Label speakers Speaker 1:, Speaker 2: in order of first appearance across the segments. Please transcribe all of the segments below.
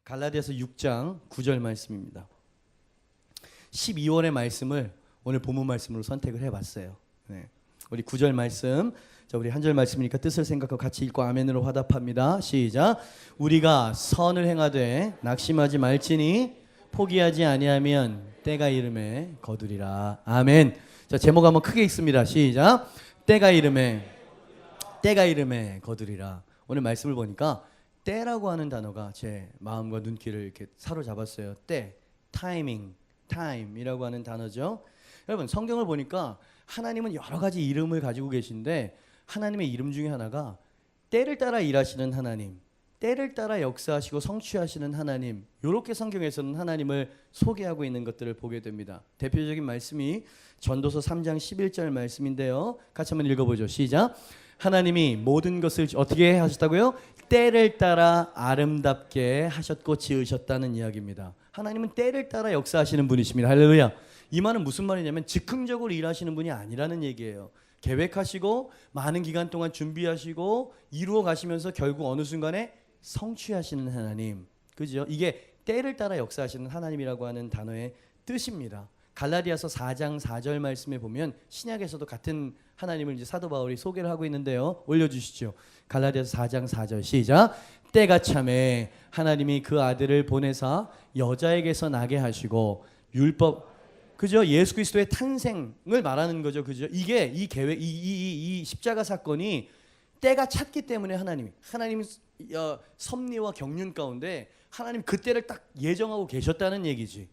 Speaker 1: 갈라디아서 6장 9절 말씀입니다. 12월의 말씀을 오늘 본문 말씀으로 선택을 해봤어요. 네. 우리 9절 말씀, 자, 우리 한 절 말씀이니까 뜻을 생각하고 같이 읽고 아멘으로 화답합니다. 시작. 우리가 선을 행하되 낙심하지 말지니 포기하지 아니하면 때가 이름에 거두리라. 아멘. 자, 제목 한번 크게 읽습니다. 시작. 때가 이름에 거두리라. 오늘 말씀을 보니까 때라고 하는 단어가 제 마음과 눈길을 이렇게 사로잡았어요. 때, 타이밍, 타임이라고 하는 단어죠. 여러분, 성경을 보니까 하나님은 여러 가지 이름을 가지고 계신데 하나님의 이름 중에 하나가 때를 따라 일하시는 하나님, 때를 따라 역사하시고 성취하시는 하나님, 이렇게 성경에서는 하나님을 소개하고 있는 것들을 보게 됩니다. 대표적인 말씀이 전도서 3장 11절 말씀인데요. 같이 한번 읽어보죠. 시작. 하나님이 모든 것을 어떻게 하셨다고요? 때를 따라 아름답게 하셨고 지으셨다는 이야기입니다. 하나님은 때를 따라 역사하시는 분이십니다. 할렐루야. 이 말은 무슨 말이냐면 즉흥적으로 일하시는 분이 아니라는 얘기예요. 계획하시고 많은 기간 동안 준비하시고 이루어 가시면서 결국 어느 순간에 성취하시는 하나님. 그죠? 이게 때를 따라 역사하시는 하나님이라고 하는 단어의 뜻입니다. 갈라디아서 4장 4절 말씀에 보면 신약에서도 같은 하나님을 이제 사도 바울이 소개를 하고 있는데요. 올려주시죠. 갈라디아서 4장 4절 시작. 때가 참에 하나님이 그 아들을 보내사 여자에게서 나게 하시고 율법, 그죠? 예수 그리스도의 탄생을 말하는 거죠. 그죠? 이게 이 계획, 이 십자가 사건이 때가 찼기 때문에 하나님 섭리와 경륜 가운데 하나님 그 때를 딱 예정하고 계셨다는 얘기지.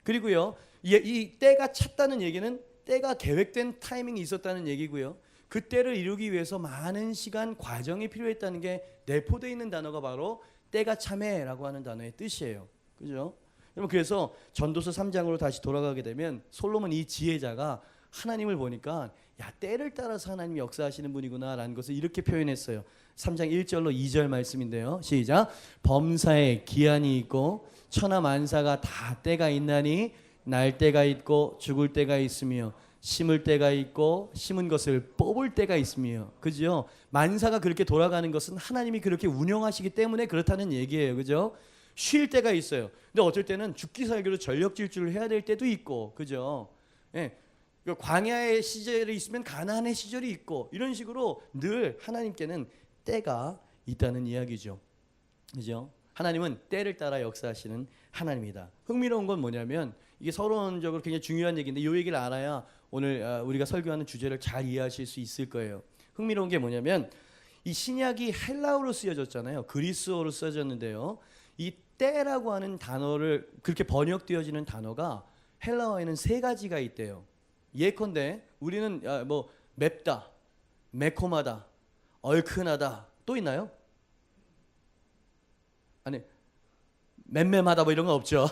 Speaker 1: 그리고요, 이 때가 찼다는 얘기는 때가 계획된 타이밍이 있었다는 얘기고요. 그 때를 이루기 위해서 많은 시간 과정이 필요했다는 게 내포되어 있는 단어가 바로 때가 참에라고 하는 단어의 뜻이에요. 그죠? 여러분, 그래서 전도서 3장으로 다시 돌아가게 되면 솔로몬 이 지혜자가 하나님을 보니까 야, 때를 따라서 하나님이 역사하시는 분이구나 라는 것을 이렇게 표현했어요. 3장 1절로 2절 말씀인데요. 시작. 범사에 기한이 있고 천하 만사가 다 때가 있나니 날 때가 있고 죽을 때가 있으며 심을 때가 있고 심은 것을 뽑을 때가 있으며, 그죠? 만사가 그렇게 돌아가는 것은 하나님이 그렇게 운영하시기 때문에 그렇다는 얘기예요. 그죠? 쉴 때가 있어요. 근데 어쩔 때는 죽기 살기로 전력 질주를 해야 될 때도 있고, 그죠? 예. 광야의 시절이 있으면 가나안의 시절이 있고, 이런 식으로 늘 하나님께는 때가 있다는 이야기죠. 그죠? 하나님은 때를 따라 역사하시는 하나님이다. 흥미로운 건 뭐냐면 이게 서론적으로 굉장히 중요한 얘기인데 이 얘기를 알아야 오늘 우리가 설교하는 주제를 잘 이해하실 수 있을 거예요. 흥미로운 게 뭐냐면 이 신약이 헬라어로 쓰여졌잖아요. 그리스어로 쓰여졌는데요. 이 때라고 하는 단어를 그렇게 번역되어지는 단어가 헬라어에는 세 가지가 있대요. 예컨대 우리는 뭐 맵다, 매콤하다, 얼큰하다, 또 있나요? 아니, 맴맴하다 뭐 이런 건 없죠.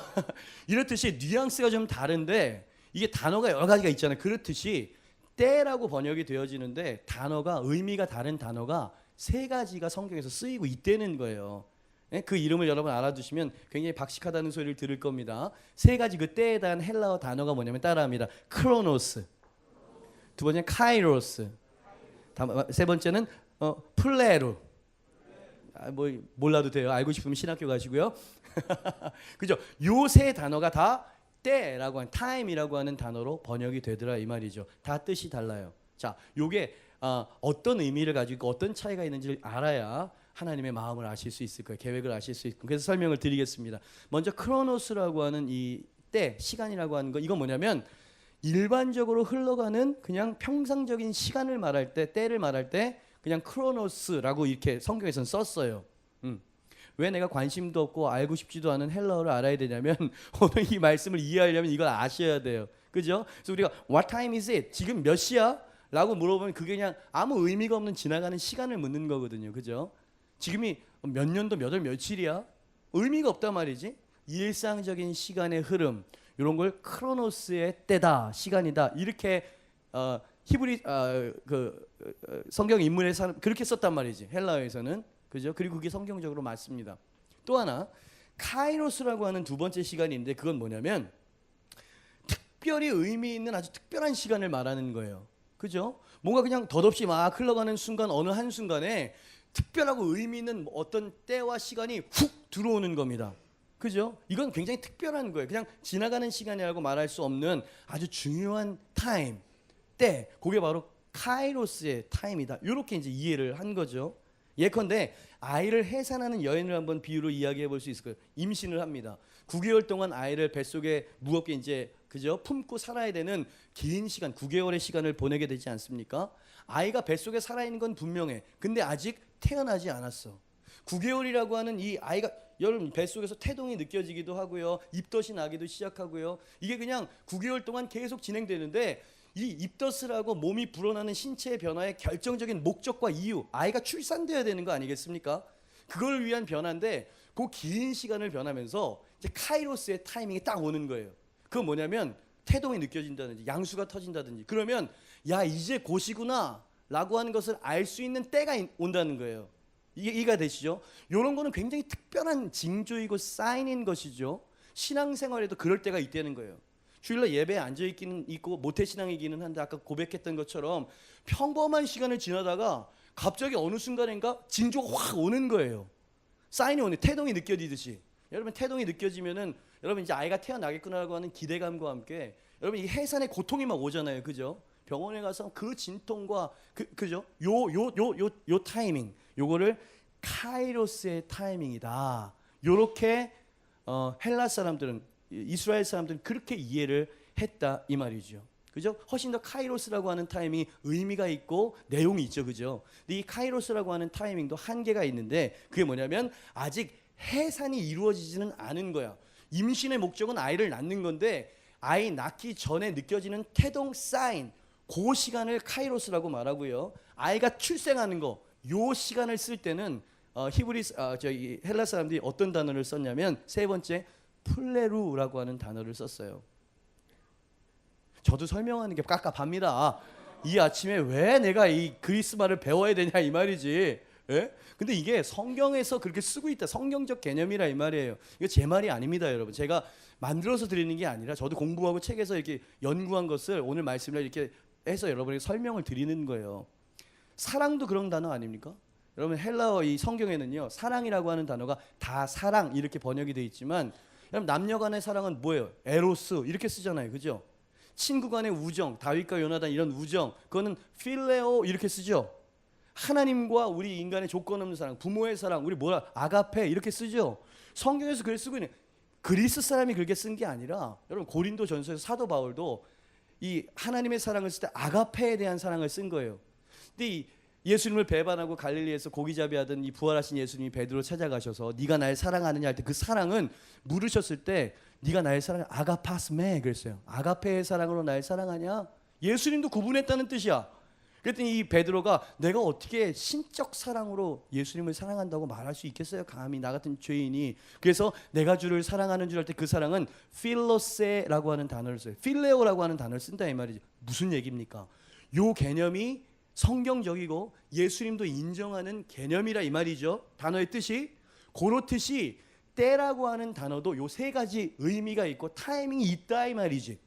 Speaker 1: 이렇듯이 뉘앙스가 좀 다른데 이게 단어가 여러 가지가 있잖아요. 그렇듯이 때라고 번역이 되어지는데 단어가 의미가 다른 단어가 세 가지가 성경에서 쓰이고 있다는 거예요. 그 이름을 여러분 알아두시면 굉장히 박식하다는 소리를 들을 겁니다. 세 가지 그 때에 대한 헬라어 단어가 뭐냐면 따라합니다. 크로노스, 두 번째는 카이로스, 세 번째는 플레루. 뭐 몰라도 돼요. 알고 싶으면 신학교 가시고요. 그죠? 요 세 단어가 다 때라고 하는 타임이라고 하는 단어로 번역이 되더라 이 말이죠. 다 뜻이 달라요. 자, 요게 어떤 의미를 가지고 있고 어떤 차이가 있는지를 알아야 하나님의 마음을 아실 수 있을 거예요. 계획을 아실 수 있고. 그래서 설명을 드리겠습니다. 먼저 크로노스라고 하는 이 때, 시간이라고 하는 거, 이건 뭐냐면 일반적으로 흘러가는 그냥 평상적인 시간을 말할 때, 때를 말할 때 그냥 크로노스라고 이렇게 성경에서는 썼어요. 왜 내가 관심도 없고 알고 싶지도 않은 헬라어를 알아야 되냐면 오늘 이 말씀을 이해하려면 이걸 아셔야 돼요. 그죠? 그래서 우리가 What time is it? 지금 몇 시야? 라고 물어보면 그게 그냥 아무 의미가 없는 지나가는 시간을 묻는 거거든요. 그죠? 지금이 몇 년도 몇 월 며칠이야? 의미가 없단 말이지. 일상적인 시간의 흐름, 이런 걸 크로노스의 때다, 시간이다, 이렇게 히브리 성경 인물의 사람 그렇게 썼단 말이지, 헬라어에서는. 그죠? 그리고 그게 성경적으로 맞습니다. 또 하나 카이로스라고 하는 두 번째 시간인데 그건 뭐냐면 특별히 의미 있는 아주 특별한 시간을 말하는 거예요. 그죠? 뭔가 그냥 덧없이 막 흘러가는 순간, 어느 한순간에 특별하고 의미 있는 어떤 때와 시간이 훅 들어오는 겁니다. 그죠? 이건 굉장히 특별한 거예요. 그냥 지나가는 시간이라고 말할 수 없는 아주 중요한 타임, 때. 그게 바로 카이로스의 타임이다. 이렇게 이제 이해를 한 거죠. 예컨대 아이를 해산하는 여인을 한번 비유로 이야기해 볼 수 있을 거예요. 임신을 합니다. 9개월 동안 아이를 뱃속에 무겁게 이제 그죠? 품고 살아야 되는 긴 시간, 9개월의 시간을 보내게 되지 않습니까? 아이가 뱃속에 살아있는 건 분명해. 근데 아직 태어나지 않았어. 9개월이라고 하는 이 아이가 여러분 뱃속에서 태동이 느껴지기도 하고요. 입덧이 나기도 시작하고요. 이게 그냥 9개월 동안 계속 진행되는데 이 입덧을 몸이 불어나는 신체의 변화의 결정적인 목적과 이유, 아이가 출산돼야 되는 거 아니겠습니까? 그걸 위한 변화인데 그 긴 시간을 변하면서 이제 카이로스의 타이밍이 딱 오는 거예요. 그건 뭐냐면 태동이 느껴진다든지 양수가 터진다든지 그러면 야 이제 곧이구나 라고 하는 것을 알 수 있는 때가 온다는 거예요. 이해가 되시죠? 이런 거는 굉장히 특별한 징조이고 사인인 것이죠. 신앙생활에도 그럴 때가 있다는 거예요. 주일날 예배에 앉아있기는 있고 모태신앙이기는 한데 아까 고백했던 것처럼 평범한 시간을 지나다가 갑자기 어느 순간인가 징조가 확 오는 거예요. 사인이 오는, 태동이 느껴지듯이. 여러분 태동이 느껴지면은 여러분 이제 아이가 태어나겠구나라고 하는 기대감과 함께 여러분 이 해산의 고통이 막 오잖아요. 그죠? 병원에 가서 그 진통과 그죠? 요 타이밍, 요거를 카이로스의 타이밍이다. 요렇게 헬라 사람들은, 이스라엘 사람들은 그렇게 이해를 했다 이 말이죠. 그죠? 훨씬 더 카이로스라고 하는 타이밍이 의미가 있고 내용이 있죠. 그죠? 근데 이 카이로스라고 하는 타이밍도 한계가 있는데 그게 뭐냐면 아직 해산이 이루어지지는 않은 거야. 임신의 목적은 아이를 낳는 건데 아이 낳기 전에 느껴지는 태동 사인, 그 시간을 카이로스라고 말하고요. 아이가 출생하는 거, 요 시간을 쓸 때는 저희 헬라 사람들이 어떤 단어를 썼냐면 세 번째 플레루라고 하는 단어를 썼어요. 저도 설명하는 게 깝깝합니다. 이 아침에 왜 내가 이 그리스 말을 배워야 되냐 이 말이지. 예? 근데 이게 성경에서 그렇게 쓰고 있다. 성경적 개념이라 이 말이에요. 이거 제 말이 아닙니다, 여러분. 제가 만들어서 드리는 게 아니라 저도 공부하고 책에서 이렇게 연구한 것을 오늘 말씀을 이렇게 해서 여러분에게 설명을 드리는 거예요. 사랑도 그런 단어 아닙니까? 여러분 헬라어 이 성경에는요 사랑이라고 하는 단어가 다 사랑 이렇게 번역이 되어 있지만 여러분 남녀 간의 사랑은 뭐예요? 에로스 이렇게 쓰잖아요. 그죠? 친구 간의 우정, 다윗과 요나단 이런 우정, 그거는 필레오 이렇게 쓰죠. 하나님과 우리 인간의 조건 없는 사랑, 부모의 사랑, 우리 아가페 이렇게 쓰죠. 성경에서 그걸 쓰고 있는, 그리스 사람이 그렇게 쓴 게 아니라 여러분 고린도 전서에서 사도 바울도 이 하나님의 사랑을 쓸 때 아가페에 대한 사랑을 쓴 거예요. 근데 이 예수님을 배반하고 갈릴리에서 고기잡이하던 이 부활하신 예수님이 베드로 찾아가셔서 네가 날 사랑하느냐 할 때 그 사랑은 물으셨을 때 네가 날 사랑해 아가파스메 그랬어요. 아가페의 사랑으로 날 사랑하냐? 예수님도 구분했다는 뜻이야. 그랬더니 이 베드로가 내가 어떻게 신적 사랑으로 예수님을 사랑한다고 말할 수 있겠어요? 감히 나 같은 죄인이. 그래서 내가 주를 사랑하는 줄 알 때 그 사랑은 필로세라고 하는 단어를 써요. 필레오라고 하는 단어를 쓴다 이 말이죠. 무슨 얘기입니까? 요 개념이 성경적이고 예수님도 인정하는 개념이라 이 말이죠. 단어의 뜻이 그렇듯이 때라고 하는 단어도 요 세 가지 의미가 있고 타이밍이 있다 이 말이지.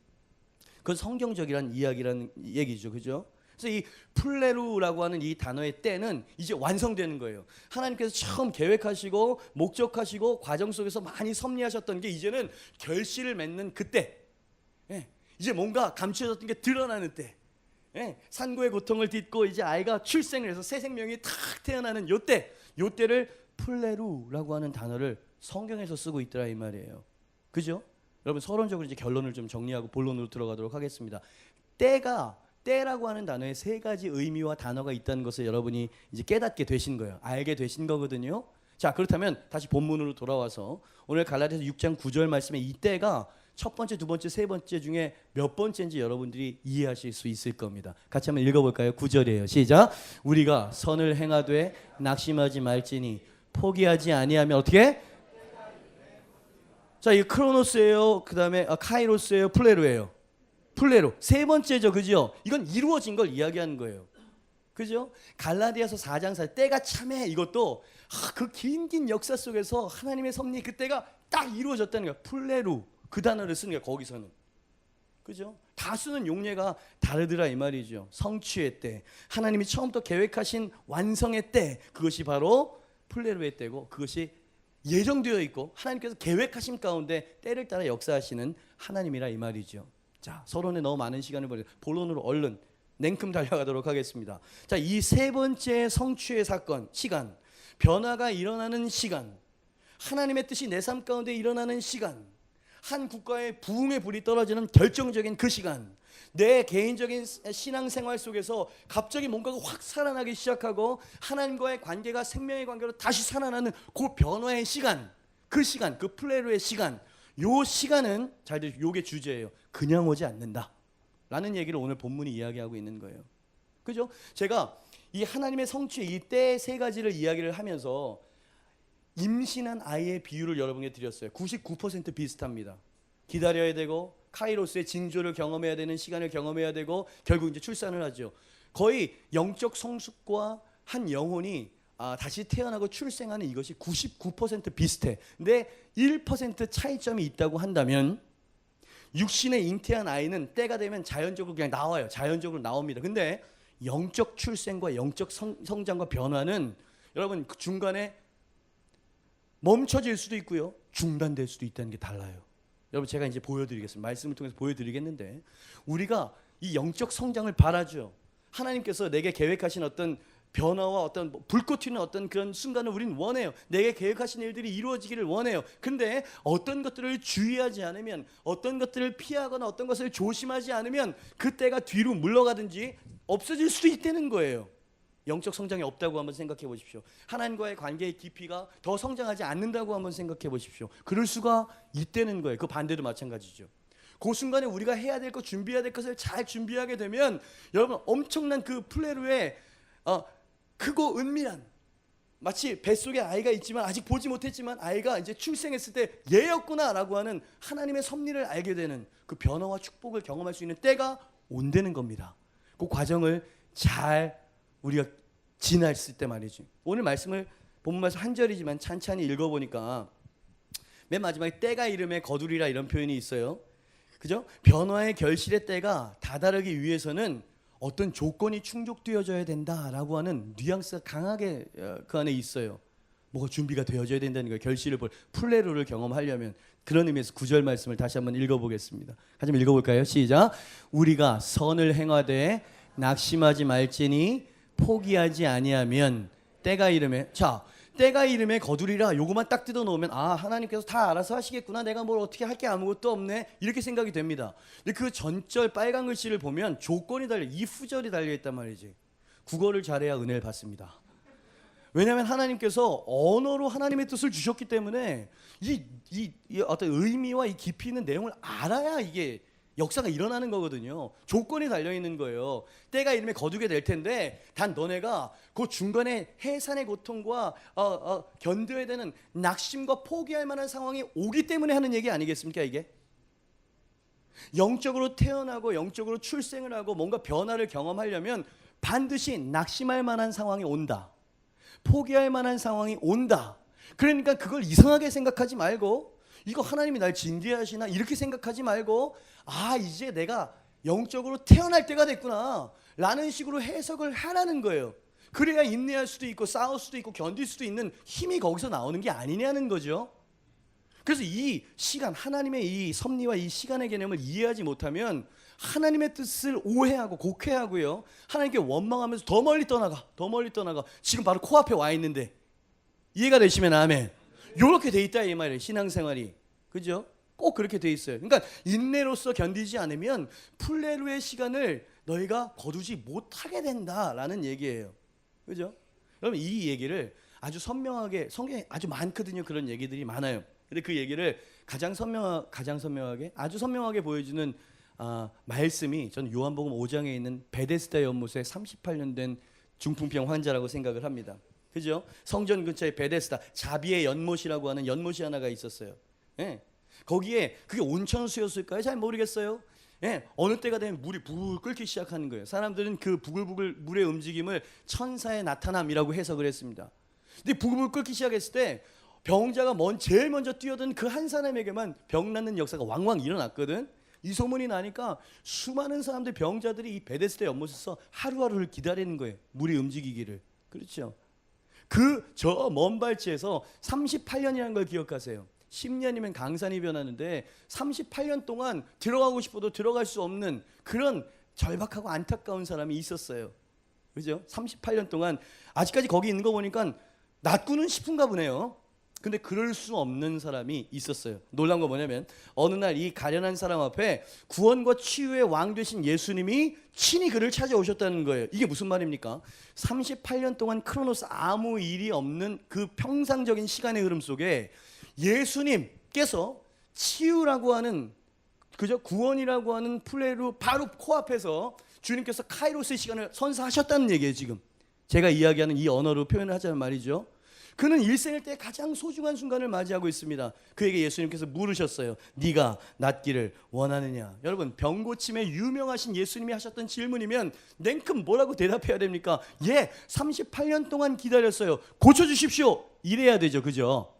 Speaker 1: 그건 성경적이란 이야기라는 얘기죠. 그죠? 그래서 이 플레루라고 하는 이 단어의 때는 이제 완성되는 거예요. 하나님께서 처음 계획하시고 목적하시고 과정 속에서 많이 섭리하셨던 게 이제는 결실을 맺는 그때. 예, 이제 뭔가 감추어졌던 게 드러나는 때. 예, 산고의 고통을 딛고 이제 아이가 출생을 해서 새 생명이 탁 태어나는 요때. 요때를 플레루라고 하는 단어를 성경에서 쓰고 있더라 이 말이에요. 그죠? 여러분 서론적으로 이제 결론을 좀 정리하고 본론으로 들어가도록 하겠습니다. 때라고 하는 단어에 세 가지 의미와 단어가 있다는 것을 여러분이 이제 깨닫게 되신 거예요. 알게 되신 거거든요. 자, 그렇다면 다시 본문으로 돌아와서 오늘 갈라디아서 6장 9절 말씀에 이 때가 첫 번째, 두 번째, 세 번째 중에 몇 번째인지 여러분들이 이해하실 수 있을 겁니다. 같이 한번 읽어볼까요? 9절이에요. 시작. 우리가 선을 행하되 낙심하지 말지니 포기하지 아니하면 어떻게? 자, 이게 크로노스예요. 그 다음에 카이로스예요. 플레루예요. 플레루 세 번째죠. 그죠? 이건 이루어진 걸 이야기하는 거예요. 그죠? 갈라디아서 4장 4 때가 참해 이것도 그 긴 역사 속에서 하나님의 섭리 그때가 딱 이루어졌다는 거야. 플레루 그 단어를 쓰는 거야. 거기서는. 그죠? 다 쓰는 용례가 다르더라 이 말이죠. 성취의 때, 하나님이 처음부터 계획하신 완성의 때, 그것이 바로 플레루의 때고 그것이 예정되어 있고 하나님께서 계획하신 가운데 때를 따라 역사하시는 하나님이라 이 말이죠. 자, 서론에 너무 많은 시간을 버려 본론으로 얼른 냉큼 달려가도록 하겠습니다. 자, 이 세 번째 성취의 사건, 시간, 변화가 일어나는 시간, 하나님의 뜻이 내 삶 가운데 일어나는 시간, 한 국가의 부흥의 불이 떨어지는 결정적인 그 시간, 내 개인적인 신앙생활 속에서 갑자기 뭔가가 확 살아나기 시작하고 하나님과의 관계가 생명의 관계로 다시 살아나는 그 변화의 시간, 그 시간, 그 플레루의 시간, 요 시간은 잘 들으시고 요게 주제예요. 그냥 오지 않는다 라는 얘기를 오늘 본문이 이야기하고 있는 거예요. 그죠? 제가 이 하나님의 성취의 이 때 세 가지를 이야기를 하면서 임신한 아이의 비유를 여러분께 드렸어요. 99% 비슷합니다. 기다려야 되고 카이로스의 징조를 경험해야 되는 시간을 경험해야 되고 결국 이제 출산을 하죠. 거의 영적 성숙과 한 영혼이 다시 태어나고 출생하는 이것이 99% 비슷해. 근데 1% 차이점이 있다고 한다면 육신에 잉태한 아이는 때가 되면 자연적으로 그냥 나와요. 자연적으로 나옵니다. 근데 영적 출생과 영적 성장과 변화는 여러분 그 중간에 멈춰질 수도 있고요. 중단될 수도 있다는 게 달라요. 여러분 제가 이제 보여드리겠습니다. 말씀을 통해서 보여드리겠는데 우리가 이 영적 성장을 바라죠. 하나님께서 내게 계획하신 어떤 변화와 어떤 불꽃 튀는 어떤 그런 순간을 우리는 원해요. 내게 계획하신 일들이 이루어지기를 원해요. 근데 어떤 것들을 주의하지 않으면, 어떤 것들을 피하거나 어떤 것을 조심하지 않으면 그때가 뒤로 물러가든지 없어질 수도 있다는 거예요. 영적 성장이 없다고 한번 생각해 보십시오. 하나님과의 관계의 깊이가 더 성장하지 않는다고 한번 생각해 보십시오. 그럴 수가 있다는 거예요. 그 반대도 마찬가지죠. 그 순간에 우리가 해야 될 것, 준비해야 될 것을 잘 준비하게 되면 여러분 엄청난 그 플레루의 크고 은밀한, 마치 뱃속에 아이가 있지만 아직 보지 못했지만 아이가 이제 출생했을 때 얘였구나라고 하는 하나님의 섭리를 알게 되는 그 변화와 축복을 경험할 수 있는 때가 온다는 겁니다. 그 과정을 잘 우리가 지났을 때 말이지. 오늘 말씀을 본문 말씀 한 절이지만 찬찬히 읽어보니까 맨 마지막에 때가 이름에 거두리라 이런 표현이 있어요. 그죠? 변화의 결실의 때가 다다르기 위해서는 어떤 조건이 충족되어져야 된다라고 하는 뉘앙스가 강하게 그 안에 있어요. 뭐가 준비가 되어져야 된다는 거예요. 결실을 볼 플레루를 경험하려면. 그런 의미에서 9절 말씀을 다시 한번 읽어보겠습니다. 같이 한번 읽어볼까요? 시작. 우리가 선을 행하되 낙심하지 말지니 포기하지 아니하면 때가 이름에, 자, 때가 이름에 거두리라 요거만 딱 뜯어 놓으면 하나님께서 다 알아서 하시겠구나, 내가 뭘 어떻게 할 게 아무것도 없네, 이렇게 생각이 됩니다. 근데 그 전절 빨간 글씨를 보면 조건이 달려, if절이 달려있단 말이지. 국어를 잘해야 은혜를 받습니다. 왜냐하면 하나님께서 언어로 하나님의 뜻을 주셨기 때문에 이 어떤 의미와 이 깊이 있는 내용을 알아야 이게 역사가 일어나는 거거든요. 조건이 달려있는 거예요. 때가 이름에 거두게 될 텐데 단 너네가 그 중간에 해산의 고통과 견뎌야 되는 낙심과 포기할 만한 상황이 오기 때문에 하는 얘기 아니겠습니까? 이게 영적으로 태어나고 영적으로 출생을 하고 뭔가 변화를 경험하려면 반드시 낙심할 만한 상황이 온다, 포기할 만한 상황이 온다. 그러니까 그걸 이상하게 생각하지 말고, 이거 하나님이 날 징계하시나 이렇게 생각하지 말고, 이제 내가 영적으로 태어날 때가 됐구나 라는 식으로 해석을 하라는 거예요. 그래야 인내할 수도 있고 싸울 수도 있고 견딜 수도 있는 힘이 거기서 나오는 게 아니냐는 거죠. 그래서 이 시간, 하나님의 이 섭리와 이 시간의 개념을 이해하지 못하면 하나님의 뜻을 오해하고 곡해하고요, 하나님께 원망하면서 더 멀리 떠나가, 더 멀리 떠나가. 지금 바로 코앞에 와 있는데. 이해가 되시면 아멘. 요렇게 돼 있다 이 말이에요. 신앙생활이. 그죠? 꼭 그렇게 돼 있어요. 그러니까 인내로서 견디지 않으면 플레루의 시간을 너희가 거두지 못하게 된다라는 얘기예요. 그죠? 여러분 이 얘기를 아주 선명하게, 성경에 아주 많거든요. 그런 얘기들이 많아요. 근데 그 얘기를 가장 선명하게, 아주 선명하게 보여주는 말씀이 저는 요한복음 5장에 있는 베데스다 연못에 38년 된 중풍병 환자라고 생각을 합니다. 그죠? 성전 근처에 베데스다, 자비의 연못이라고 하는 연못이 하나가 있었어요. 예. 거기에 그게 온천수였을까요? 잘 모르겠어요. 예. 어느 때가 되면 물이 부글 끓기 시작하는 거예요. 사람들은 그 부글부글 물의 움직임을 천사의 나타남이라고 해석을 했습니다. 근데 부글부글 끓기 시작했을 때 병자가 제일 먼저 뛰어든 그 한 사람에게만 병 낫는 역사가 왕왕 일어났거든. 이 소문이 나니까 수많은 사람들, 병자들이 이 베데스다 연못에서 하루하루를 기다리는 거예요. 물이 움직이기를. 그렇죠? 그 저 먼 발치에서 38년이라는 걸 기억하세요. 10년이면 강산이 변하는데 38년 동안 들어가고 싶어도 들어갈 수 없는 그런 절박하고 안타까운 사람이 있었어요. 그죠? 38년 동안 아직까지 거기 있는 거 보니까 낫구는 싶은가 보네요. 근데 그럴 수 없는 사람이 있었어요. 놀라운 거 뭐냐면 어느 날 이 가련한 사람 앞에 구원과 치유의 왕 되신 예수님이 친히 그를 찾아오셨다는 거예요. 이게 무슨 말입니까? 38년 동안 크로노스 아무 일이 없는 그 평상적인 시간의 흐름 속에 예수님께서 치유라고 하는 그저 구원이라고 하는 플레이로 바로 코앞에서 주님께서 카이로스의 시간을 선사하셨다는 얘기예요. 지금 제가 이야기하는 이 언어로 표현을 하자면 말이죠. 그는 일생일 때 가장 소중한 순간을 맞이하고 있습니다. 그에게 예수님께서 물으셨어요. 네가 낫기를 원하느냐? 여러분 병고침에 유명하신 예수님이 하셨던 질문이면 냉큼 뭐라고 대답해야 됩니까? 예, 38년 동안 기다렸어요. 고쳐주십시오. 이래야 되죠. 그죠?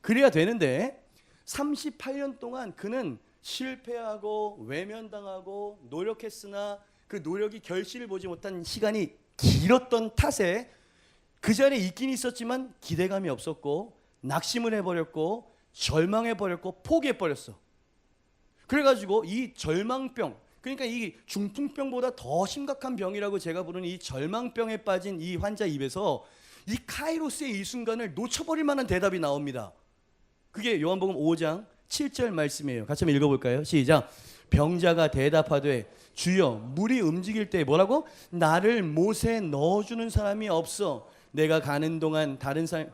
Speaker 1: 그래야 되는데 38년 동안 그는 실패하고 외면당하고 노력했으나 그 노력이 결실을 보지 못한 시간이 길었던 탓에 그 자리에 있긴 있었지만 기대감이 없었고 낙심을 해버렸고 절망해버렸고 포기해버렸어. 그래가지고 이 절망병, 그러니까 이 중풍병보다 더 심각한 병이라고 제가 부르는 이 절망병에 빠진 이 환자 입에서 이 카이로스의 이 순간을 놓쳐버릴 만한 대답이 나옵니다. 그게 요한복음 5장 7절 말씀이에요. 같이 한번 읽어볼까요? 시작. 병자가 대답하되 주여 물이 움직일 때 뭐라고? 나를 못에 넣어주는 사람이 없어. 내가 가는 동안 다른 사람.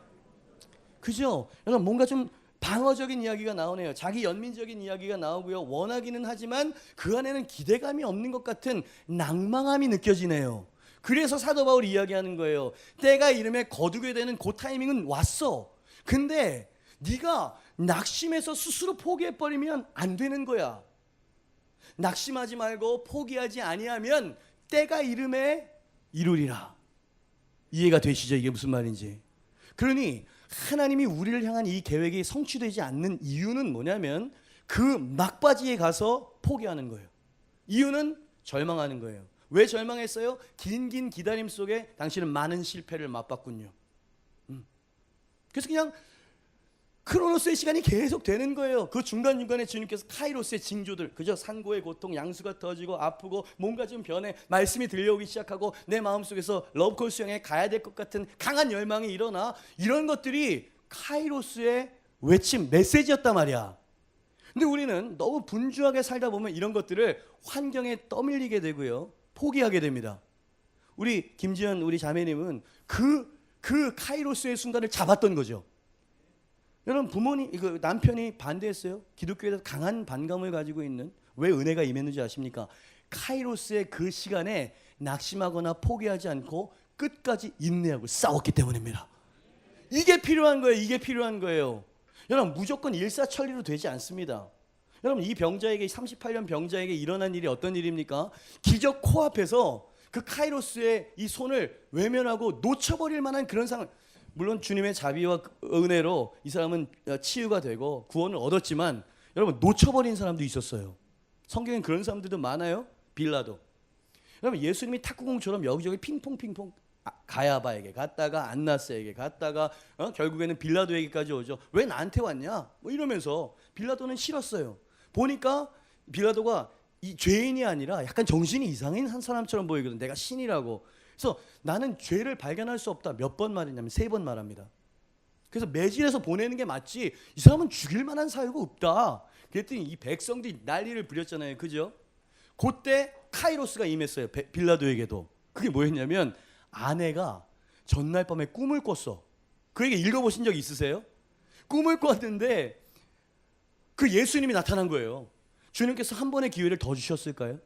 Speaker 1: 그죠? 여러분 뭔가 좀 방어적인 이야기가 나오네요. 자기 연민적인 이야기가 나오고요. 원하기는 하지만 그 안에는 기대감이 없는 것 같은 낭망함이 느껴지네요. 그래서 사도 바울이 이야기하는 거예요. 때가 이름에 거두게 되는 그 타이밍은 왔어. 근데 네가 낙심해서 스스로 포기해버리면 안 되는 거야. 낙심하지 말고 포기하지 아니하면 때가 이름에 이루리라. 이해가 되시죠? 이게 무슨 말인지. 그러니 하나님이 우리를 향한 이 계획이 성취되지 않는 이유는 뭐냐면 그 막바지에 가서 포기하는 거예요. 이유는 절망하는 거예요. 왜 절망했어요? 긴 기다림 속에 당신은 많은 실패를 맛봤군요. 그래서 그냥 크로노스의 시간이 계속 되는 거예요. 그 중간중간에 주님께서 카이로스의 징조들, 그죠? 산고의 고통, 양수가 터지고 아프고 뭔가 좀 변해 말씀이 들려오기 시작하고 내 마음속에서 러브콜 수영에 가야 될 것 같은 강한 열망이 일어나. 이런 것들이 카이로스의 외침, 메시지였단 말이야. 근데 우리는 너무 분주하게 살다 보면 이런 것들을 환경에 떠밀리게 되고요, 포기하게 됩니다. 우리 김지연 우리 자매님은 그 카이로스의 순간을 잡았던 거죠. 여러분 부모님, 남편이 반대했어요. 기독교에 대해서 강한 반감을 가지고 있는. 왜 은혜가 임했는지 아십니까? 카이로스의 그 시간에 낙심하거나 포기하지 않고 끝까지 인내하고 싸웠기 때문입니다. 이게 필요한 거예요. 이게 필요한 거예요. 여러분 무조건 일사천리로 되지 않습니다. 여러분 이 병자에게, 38년 병자에게 일어난 일이 어떤 일입니까? 기적 코앞에서 그 카이로스의 이 손을 외면하고 놓쳐버릴 만한 그런 상황. 물론 주님의 자비와 은혜로 이 사람은 치유가 되고 구원을 얻었지만 여러분 놓쳐버린 사람도 있었어요. 성경엔 그런 사람들도 많아요. 빌라도. 여러분 예수님이 탁구공처럼 여기저기 핑퐁 가야바에게 갔다가 안나스에게 갔다가 결국에는 빌라도에게까지 오죠. 왜 나한테 왔냐? 뭐 이러면서 빌라도는 싫었어요. 보니까 빌라도가 이 죄인이 아니라 약간 정신이 이상한 한 사람처럼 보이거든. 내가 신이라고. 그래서 나는 죄를 발견할 수 없다. 몇 번 말했냐면 3번 말합니다. 그래서 매질해서 보내는 게 맞지 이 사람은 죽일 만한 사유가 없다. 그랬더니 이 백성들이 난리를 부렸잖아요. 그죠? 그때 카이로스가 임했어요. 빌라도에게도. 그게 뭐였냐면 아내가 전날 밤에 꿈을 꿨어. 그 얘기 읽어보신 적 있으세요? 꿈을 꿨는데 그 예수님이 나타난 거예요. 주님께서 한 번의 기회를 더 주셨을까요?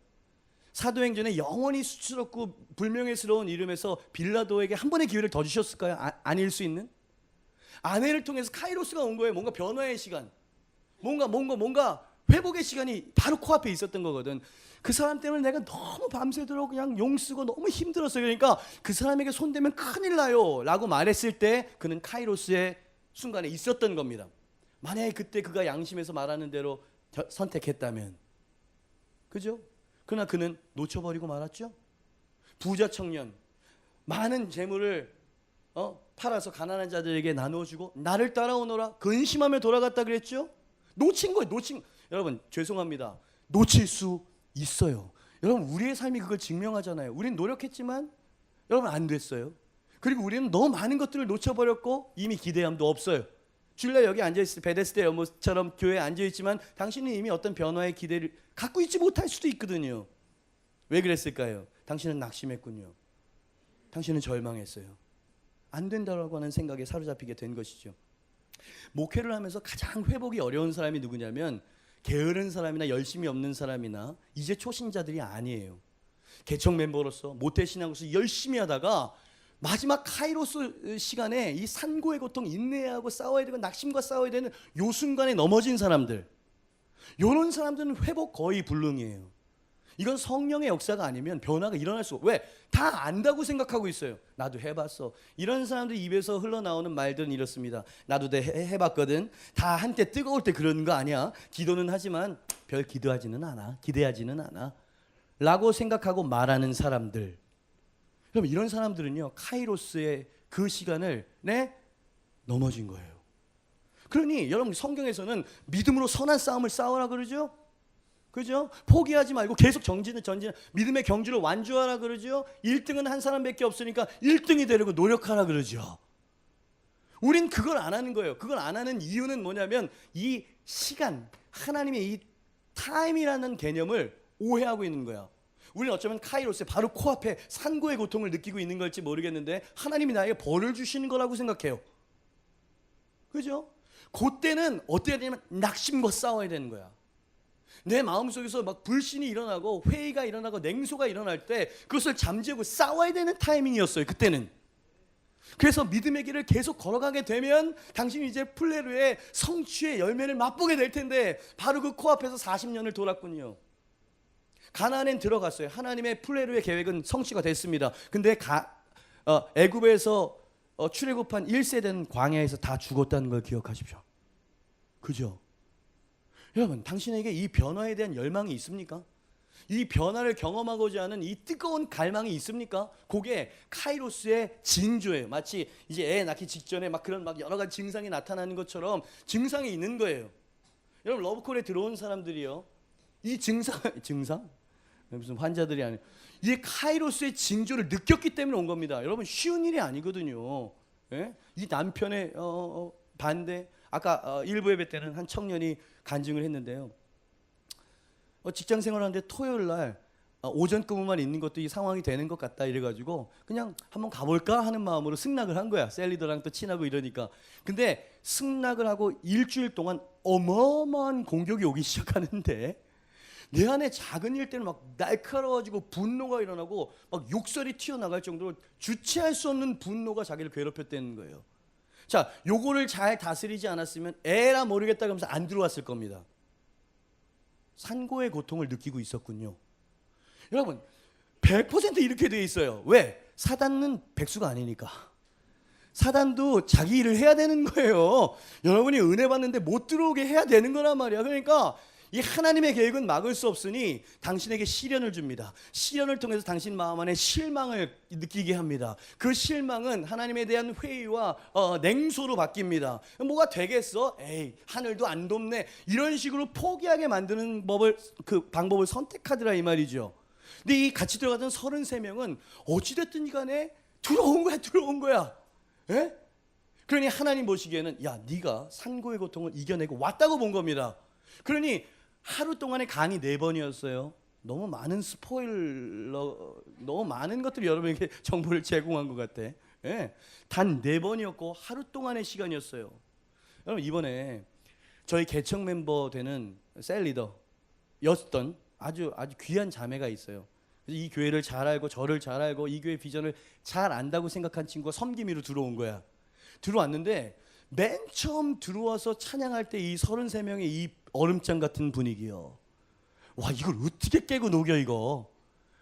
Speaker 1: 사도행전에 영원히 수치스럽고 불명예스러운 이름에서 빌라도에게 한 번의 기회를 더 주셨을까요? 아닐 수 있는? 아내를 통해서 카이로스가 온 거예요. 뭔가 변화의 시간, 뭔가 회복의 시간이 바로 코앞에 있었던 거거든. 그 사람 때문에 내가 너무 밤새도록 그냥 용쓰고 너무 힘들었어요. 그러니까 그 사람에게 손대면 큰일 나요 라고 말했을 때 그는 카이로스의 순간에 있었던 겁니다. 만약에 그때 그가 양심에서 말하는 대로 선택했다면, 그죠? 그러나 그는 놓쳐버리고 말았죠. 부자 청년, 많은 재물을 팔아서 가난한 자들에게 나눠주고 나를 따라오너라 근심하며 돌아갔다 그랬죠. 놓친 거예요. 여러분 죄송합니다. 놓칠 수 있어요. 여러분 우리의 삶이 그걸 증명하잖아요. 우린 노력했지만 여러분 안 됐어요. 그리고 우리는 너무 많은 것들을 놓쳐버렸고 이미 기대함도 없어요. 주일날 여기 앉아있을 베데스다 여모처럼 교회에 앉아있지만 당신은 이미 어떤 변화의 기대를 갖고 있지 못할 수도 있거든요. 왜 그랬을까요? 당신은 낙심했군요. 당신은 절망했어요. 안 된다라고 하는 생각에 사로잡히게 된 것이죠. 목회를 하면서 가장 회복이 어려운 사람이 누구냐면 게으른 사람이나 열심히 없는 사람이나 이제 초신자들이 아니에요. 개척 멤버로서 모태신앙으로서 열심히 하다가 마지막 카이로스 시간에 이 산고의 고통 인내하고 싸워야 되고 낙심과 싸워야 되는 요 순간에 넘어진 사람들, 이런 사람들은 회복 거의 불능이에요. 이건 성령의 역사가 아니면 변화가 일어날 수가. 왜? 다 안다고 생각하고 있어요. 나도 해봤어. 이런 사람들 입에서 흘러나오는 말들은 이렇습니다. 나도 해봤거든. 다 한때 뜨거울 때 그러는 거 아니야. 기도는 하지만 별 기도하지는 않아. 기대하지는 않아 라고 생각하고 말하는 사람들. 그럼 이런 사람들은요 카이로스의 그 시간을 넘어진 거예요. 그러니 여러분 성경에서는 믿음으로 선한 싸움을 싸우라 그러죠. 그죠? 포기하지 말고 계속 전진 믿음의 경주를 완주하라 그러죠. 1등은 한 사람밖에 없으니까 1등이 되려고 노력하라 그러죠. 우린 그걸 안 하는 거예요. 그걸 안 하는 이유는 뭐냐면 이 시간, 하나님의 이 타임이라는 개념을 오해하고 있는 거야. 우리는 어쩌면 카이로스의 바로 코앞에 산고의 고통을 느끼고 있는 걸지 모르겠는데 하나님이 나에게 벌을 주시는 거라고 생각해요. 그죠? 그때는 어떻게 해야 되냐면 낙심과 싸워야 되는 거야. 내 마음속에서 막 불신이 일어나고 회의가 일어나고 냉소가 일어날 때 그것을 잠재우고 싸워야 되는 타이밍이었어요. 그때는. 그래서 믿음의 길을 계속 걸어가게 되면 당신이 이제 플레루의 성취의 열매를 맛보게 될 텐데 바로 그 코앞에서 40년을 돌았군요. 가나안엔 들어갔어요. 하나님의 플레루의 계획은 성취가 됐습니다. 근데 애굽에서 출애굽한 1세대는 광야에서 다 죽었다는 걸 기억하십시오. 그죠? 여러분 당신에게 이 변화에 대한 열망이 있습니까? 이 변화를 경험하고자 하는 이 뜨거운 갈망이 있습니까? 그게 카이로스의 징조예요. 마치 이제 애 낳기 직전에 막 그런 막 여러 가지 증상이 나타나는 것처럼 증상이 있는 거예요. 여러분 러브콜에 들어온 사람들이요. 이 증상? 무슨 환자들이 아니에요. 이 카이로스의 징조를 느꼈기 때문에 온 겁니다. 여러분 쉬운 일이 아니거든요. 예? 이 남편의 반대. 아까 일부 예배 때는 한 청년이 간증을 했는데요. 직장 생활하는데 토요일 날 오전 근무만 있는 것도 이 상황이 되는 것 같다 이래가지고 그냥 한번 가볼까 하는 마음으로 승낙을 한 거야. 셀리더랑 또 친하고 이러니까. 근데 승낙을 하고 일주일 동안 어마어마한 공격이 오기 시작하는데 내 안에 작은 일 때는 막 날카로워지고 분노가 일어나고 막 욕설이 튀어나갈 정도로 주체할 수 없는 분노가 자기를 괴롭혔다는 거예요. 자, 요거를 잘 다스리지 않았으면 에라 모르겠다 그러면서 안 들어왔을 겁니다. 산고의 고통을 느끼고 있었군요. 여러분 100% 이렇게 돼 있어요. 왜? 사단은 백수가 아니니까. 사단도 자기 일을 해야 되는 거예요. 여러분이 은혜 받는데 못 들어오게 해야 되는 거란 말이야. 그러니까 이 하나님의 계획은 막을 수 없으니 당신에게 시련을 줍니다. 시련을 통해서 당신 마음 안에 실망을 느끼게 합니다. 그 실망은 하나님에 대한 회의와 냉소로 바뀝니다. 뭐가 되겠어? 에이 하늘도 안 돕네. 이런 식으로 포기하게 만드는 그 방법을 선택하더라 이 말이죠. 근데 이 같이 들어가던 33명은 어찌됐든 간에 들어온 거야. 예? 그러니 하나님 보시기에는 야 네가 산고의 고통을 이겨내고 왔다고 본 겁니다. 그러니 하루 동안에 강의 4번이었어요. 너무 많은 너무 많은 것들이 여러분에게 정보를 제공한 것 같아. 예. 단 4번이었고 하루 동안의 시간이었어요. 여러분 이번에 저희 개척 멤버 되는 셀리더였던 아주 귀한 자매가 있어요. 이 교회를 잘 알고 저를 잘 알고 이 교회 비전을 잘 안다고 생각한 친구가 섬김이로 들어온 거야. 들어왔는데 맨 처음 들어와서 찬양할 때 이 33명의 이 얼음장 같은 분위기요. 와 이걸 어떻게 깨고 녹여 이거.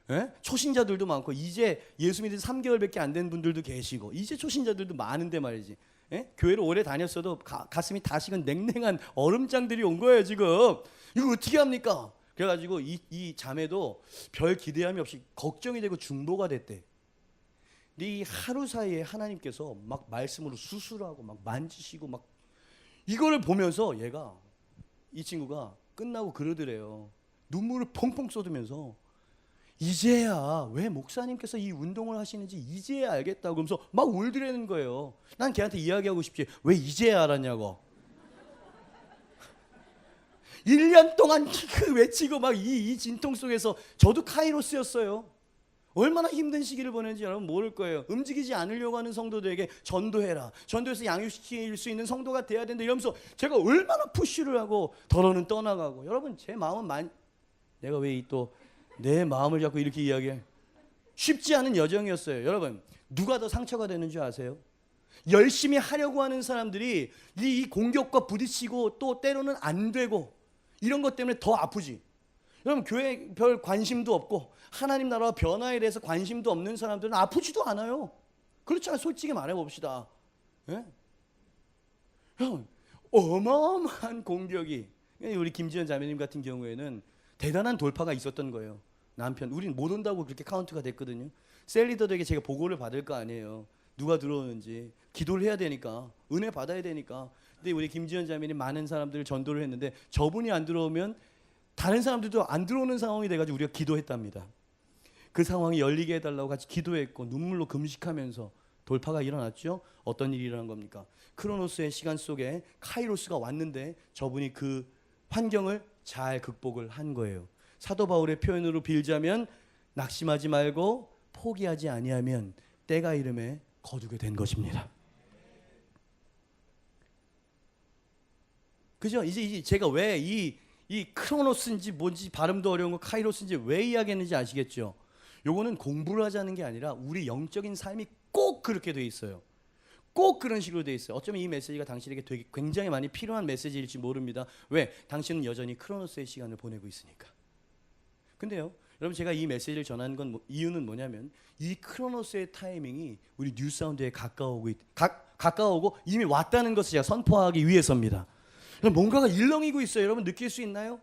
Speaker 1: 예? 초신자들도 많고 이제 예수 믿은 3개월밖에 안 된 분들도 계시고 이제 초신자들도 많은데 말이지. 예? 교회를 오래 다녔어도 가슴이 다 식은 냉랭한 얼음장들이 온 거예요 지금. 이거 어떻게 합니까? 그래가지고 이 자매도 별 기대함이 없이 걱정이 되고 중보가 됐대. 근데 이 하루 사이에 하나님께서 막 말씀으로 수술하고 막 만지시고 막 이거를 보면서 얘가 이 친구가 끝나고 그러더래요. 눈물을 펑펑 쏟으면서 이제야 왜 목사님께서 이 운동을 하시는지 이제야 알겠다고 그러면서 막 울더라는 거예요. 난 걔한테 이야기하고 싶지 왜 이제야 알았냐고. 1년 동안 그 외치고 막 이 진통 속에서 저도 카이로스였어요. 얼마나 힘든 시기를 보낸지 여러분 모를 거예요. 움직이지 않으려고 하는 성도들에게 전도해라. 전도해서 양육시킬 수 있는 성도가 돼야 된다 이러면서 제가 얼마나 푸시를 하고 더러는 떠나가고. 여러분 제 마음은 내가 왜 또 내 마음을 자꾸 이렇게 이야기해. 쉽지 않은 여정이었어요. 여러분 누가 더 상처가 되는 줄 아세요? 열심히 하려고 하는 사람들이 이 공격과 부딪히고 또 때로는 안 되고 이런 것 때문에 더 아프지. 여러분 교회 별 관심도 없고 하나님 나라와 변화에 대해서 관심도 없는 사람들은 아프지도 않아요. 그렇잖아요. 솔직히 말해봅시다. 예? 여러분 어마어마한 공격이 우리 김지연 자매님 같은 경우에는 대단한 돌파가 있었던 거예요. 남편 우린 못 온다고 그렇게 카운트가 됐거든요. 셀리더들에게 제가 보고를 받을 거 아니에요. 누가 들어오는지 기도를 해야 되니까 은혜 받아야 되니까. 근데 우리 김지연 자매님 많은 사람들을 전도를 했는데 저분이 안 들어오면 다른 사람들도 안 들어오는 상황이 돼가지고 우리가 기도했답니다. 그 상황이 열리게 해달라고 같이 기도했고 눈물로 금식하면서 돌파가 일어났죠. 어떤 일이 일어난 겁니까? 크로노스의 시간 속에 카이로스가 왔는데 저분이 그 환경을 잘 극복을 한 거예요. 사도 바울의 표현으로 빌자면 낙심하지 말고 포기하지 아니하면 때가 이름에 거두게 된 것입니다. 그죠? 이제 제가 왜 이 크로노스인지 뭔지 발음도 어려운 거 카이로스인지 왜 이야기했는지 아시겠죠? 요거는 공부를 하자는 게 아니라 우리 영적인 삶이 꼭 그렇게 돼 있어요. 꼭 그런 식으로 돼 있어요. 어쩌면 이 메시지가 당신에게 되게 굉장히 많이 필요한 메시지일지 모릅니다. 왜? 당신은 여전히 크로노스의 시간을 보내고 있으니까. 근데요, 여러분 제가 이 메시지를 전하는 건 이유는 뭐냐면 이 크로노스의 타이밍이 우리 뉴사운드에 가까워오고 이미 왔다는 것을 제가 선포하기 위해서입니다. 뭔가가 일렁이고 있어요. 여러분 느낄 수 있나요?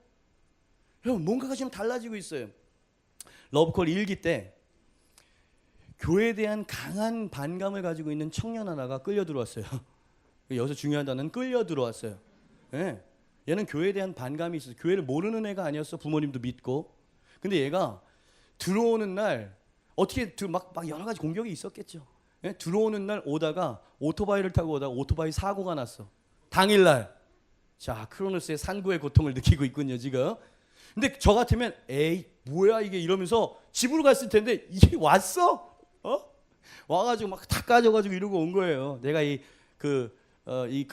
Speaker 1: 여러분 뭔가가 지금 달라지고 있어요. 러브콜 1기 때 교회에 대한 강한 반감을 가지고 있는 청년 하나가 끌려 들어왔어요. 여기서 중요한 단어는 끌려 들어왔어요. 네. 얘는 교회에 대한 반감이 있어서 교회를 모르는 애가 아니었어. 부모님도 믿고. 근데 얘가 들어오는 날 어떻게 막 여러 가지 공격이 있었겠죠. 네? 들어오는 날 오다가 오토바이를 타고 오다가 오토바이 사고가 났어. 당일날. 자, 크로노스의 산구의 고통을 느끼고 있군요 지금. 근데 저 같으면 에이 뭐야 이게 이러면서 집으로 갔을 텐데 이게 왔어? 와가지고 막 다 까져가지고 이러고 온 거예요. 내가 그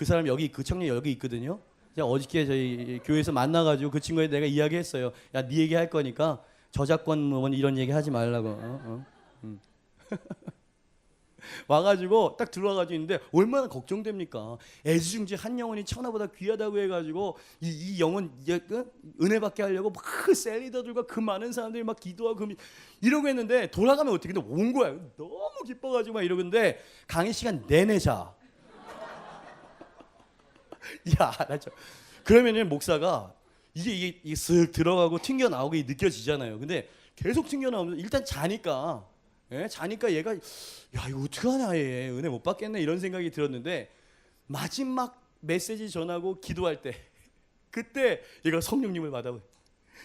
Speaker 1: 사람 여기 그 청년 여기 있거든요. 제가 어저께 저희 교회에서 만나가지고 그 친구에 내가 이야기했어요. 야, 네 얘기 할 거니까 저작권 뭐 이런 얘기 하지 말라고. 와가지고 딱 들어와가지고 있는데 얼마나 걱정됩니까? 애지중지 한 영혼이 천하보다 귀하다고 해가지고 이 영혼 은혜 받게 하려고 막 그 셀리더들과 그 많은 사람들이 막 기도하고 이러고 했는데 돌아가면 어떻게? 근데 온 거야. 너무 기뻐가지고 막 이러는데 강의 시간 내내 자. 야, 알았죠. 그러면은 목사가 이게 쓱 들어가고 튕겨 나오게 느껴지잖아요. 근데 계속 튕겨 나오면서 일단 자니까. 예? 자니까 얘가 야 이거 어떡하냐 얘 은혜 못 받겠네 이런 생각이 들었는데 마지막 메시지 전하고 기도할 때 그때 얘가 성령님을 받아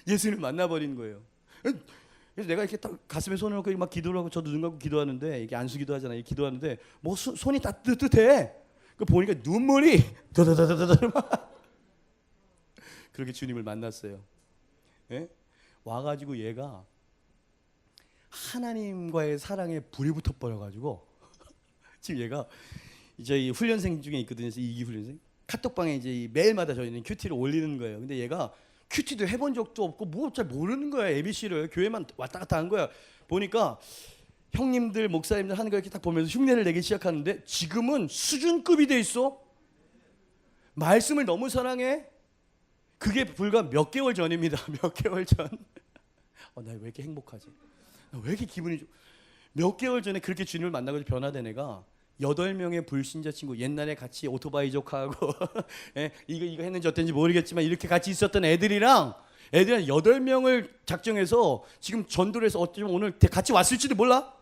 Speaker 1: 예수님을 만나버린 거예요. 그래서 내가 이렇게 딱 가슴에 손을 얹고 막 기도를 하고 저도 눈 감고 기도하는데 이게 안수기도 하잖아요. 기도하는데 뭐 손이 따뜻해. 그 보니까 눈물이 더더더더더 그렇게 주님을 만났어요. 예? 와가지고 얘가 하나님과의 사랑에 불이 붙어버려가지고 지금 얘가 이제 이 훈련생 중에 있거든요. 2기 훈련생. 카톡방에 이제 매일마다 저희는 큐티를 올리는 거예요. 근데 얘가 큐티도 해본 적도 없고 뭐 잘 모르는 거야. ABC를 교회만 왔다 갔다 한 거야. 보니까 형님들 목사님들 하는 거 이렇게 딱 보면서 흉내를 내기 시작하는데 지금은 수준급이 돼 있어. 말씀을 너무 사랑해. 그게 불과 몇 개월 전입니다. 몇 개월 전. 나 왜 이렇게 행복하지? 나 왜 이렇게 기분이 좋? 몇 개월 전에 그렇게 주님을 만나고 변화된 애가 8명의 불신자 친구 옛날에 같이 오토바이 족하고 이거 했는지 어땠는지 모르겠지만 이렇게 같이 있었던 애들이랑 8명을 작정해서 지금 전도를 해서 어쩌면 오늘 같이 왔을지도 몰라.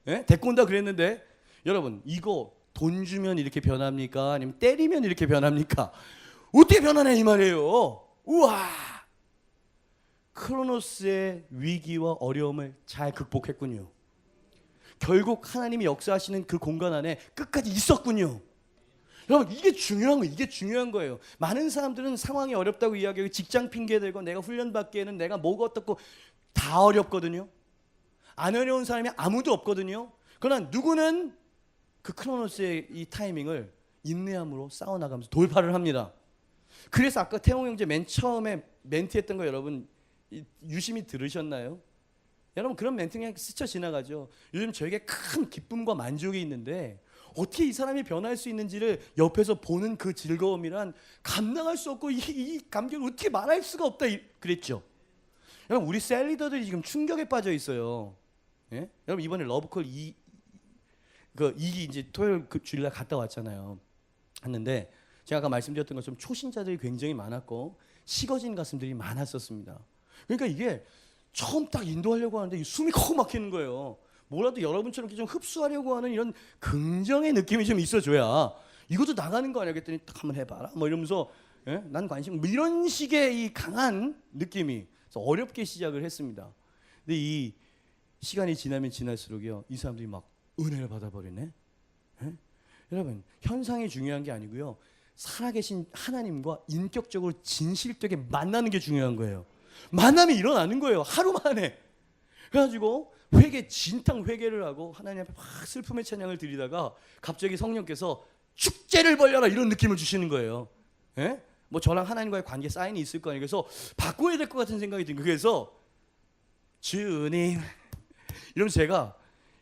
Speaker 1: 예? 데리고 온다 그랬는데 여러분 이거 돈 주면 이렇게 변합니까? 아니면 때리면 이렇게 변합니까? 어떻게 변하냐 이 말이에요. 우와. 크로노스의 위기와 어려움을 잘 극복했군요. 결국 하나님이 역사하시는 그 공간 안에 끝까지 있었군요. 여러분 이게 중요한 거예요. 이게 중요한 거예요. 많은 사람들은 상황이 어렵다고 이야기하고 직장 핑계 대고 내가 훈련 받기에는 내가 뭐가 어떻고 다 어렵거든요. 안 어려운 사람이 아무도 없거든요. 그러나 누구는 그 크로노스의 이 타이밍을 인내함으로 싸워나가면서 돌파를 합니다. 그래서 아까 태용 형제 맨 처음에 멘트했던 거 여러분 유심히 들으셨나요? 여러분 그런 멘트 그냥 스쳐 지나가죠. 요즘 저에게 큰 기쁨과 만족이 있는데 어떻게 이 사람이 변할 수 있는지를 옆에서 보는 그 즐거움이란 감당할 수 없고 이 감격을 어떻게 말할 수가 없다 그랬죠. 여러분 우리 셀리더들이 지금 충격에 빠져 있어요. 예? 여러분 이번에 러브콜 2기 이제 토요일 그 주일날 갔다 왔잖아요. 했는데 제가 아까 말씀드렸던 것처럼 초신자들이 굉장히 많았고 식어진 가슴들이 많았었습니다. 그러니까 이게 처음 딱 인도하려고 하는데 숨이 콕 막히는 거예요. 뭐라도 여러분처럼 좀 흡수하려고 하는 이런 긍정의 느낌이 좀 있어줘야 이것도 나가는 거 아니야? 그랬더니 딱 한번 해봐라 뭐 이러면서 예? 난 관심 뭐 이런 식의 이 강한 느낌이 그래서 어렵게 시작을 했습니다. 근데 이 시간이 지나면 지날수록요 이 사람들이 막 은혜를 받아버리네. 예? 여러분 현상이 중요한 게 아니고요 살아계신 하나님과 인격적으로 진실되게 만나는 게 중요한 거예요. 만남이 일어나는 거예요. 하루 만에. 그래가지고 진탕 회개를 하고 하나님 앞에 막 슬픔의 찬양을 드리다가 갑자기 성령께서 축제를 벌려라 이런 느낌을 주시는 거예요. 예? 뭐 저랑 하나님과의 관계 사인이 있을 거 아니에요. 그래서 바꿔야 될 것 같은 생각이 든 거예요. 그래서 주님 이러면서 제가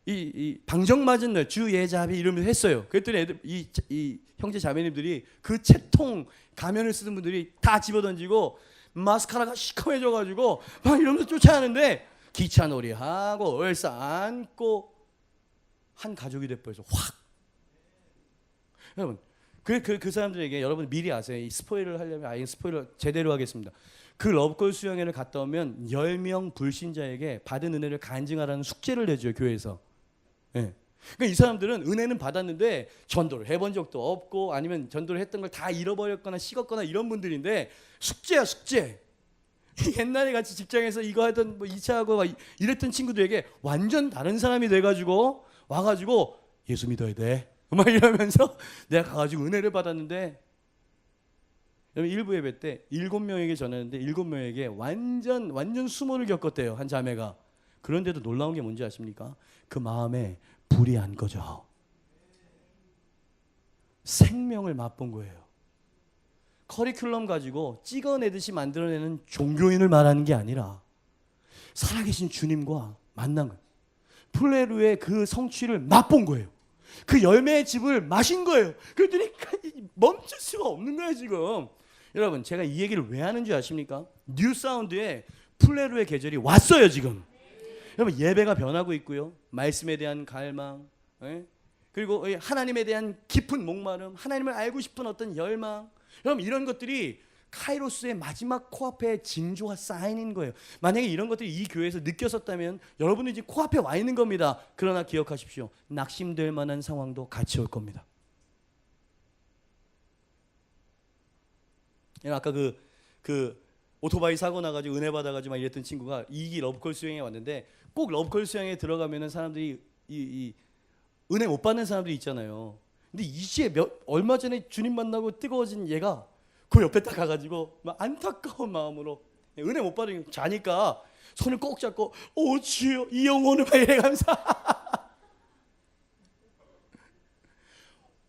Speaker 1: 이 방정 맞은 날 주 예자비 이러면서 했어요. 그랬더니 애들 이 형제 자매님들이 그 채통 가면을 쓰는 분들이 다 집어던지고 마스카라가 시커매져가지고 막 이러면서 쫓아가는데 기차놀이 하고 얼싸 안고 한 가족이 돼버려서 확. 여러분 그 사람들에게 여러분 미리 아세요. 이 스포일러를 하려면 아예 스포일러 제대로 하겠습니다. 그 러브콜 수양회를 갔다 오면 10명 불신자에게 받은 은혜를 간증하라는 숙제를 내줘요 교회에서. 예. 그러니까 이 사람들은 은혜는 받았는데 전도를 해본 적도 없고 아니면 전도를 했던 걸 다 잃어버렸거나 식었거나 이런 분들인데 숙제야 숙제. 옛날에 같이 직장에서 이거 하던 뭐 2차 하고 막 이랬던 친구들에게 완전 다른 사람이 돼가지고 와가지고 예수 믿어야 돼 막 이러면서 내가 가가지고 은혜를 받았는데 여러분 일부 예배 때 7명에게 전했는데 7명에게 완전 수모를 겪었대요. 한 자매가. 그런데도 놀라운 게 뭔지 아십니까? 그 마음에 불이 안 꺼져. 생명을 맛본 거예요. 커리큘럼 가지고 찍어내듯이 만들어내는 종교인을 말하는 게 아니라 살아계신 주님과 만난 거예요. 플레루의 그 성취를 맛본 거예요. 그 열매의 즙을 마신 거예요. 그랬더니 멈출 수가 없는 거예요 지금. 여러분 제가 이 얘기를 왜 하는지 아십니까? 뉴사운드에 플레루의 계절이 왔어요 지금. 여러분 예배가 변하고 있고요. 말씀에 대한 갈망, 그리고 하나님에 대한 깊은 목마름, 하나님을 알고 싶은 어떤 열망. 여러분 이런 것들이 카이로스의 마지막 코앞에 징조와 사인인 거예요. 만약에 이런 것들이 이 교회에서 느꼈었다면 여러분은 이제 코앞에 와 있는 겁니다. 그러나 기억하십시오. 낙심될 만한 상황도 같이 올 겁니다. 아까 그 오토바이 사고 나가지고 은혜 받아가지고 막 이랬던 친구가 이기 러브콜 수영에 왔는데 꼭 러브콜 수영에 들어가면은 사람들이 이 은혜 못 받는 사람들이 있잖아요. 근데 이제 얼마 전에 주님 만나고 뜨거워진 얘가 그 옆에 딱 가가지고 막 안타까운 마음으로 은혜 못 받으니까 자니까 손을 꼭 잡고 오 주여 이 영혼을 막 이래가면서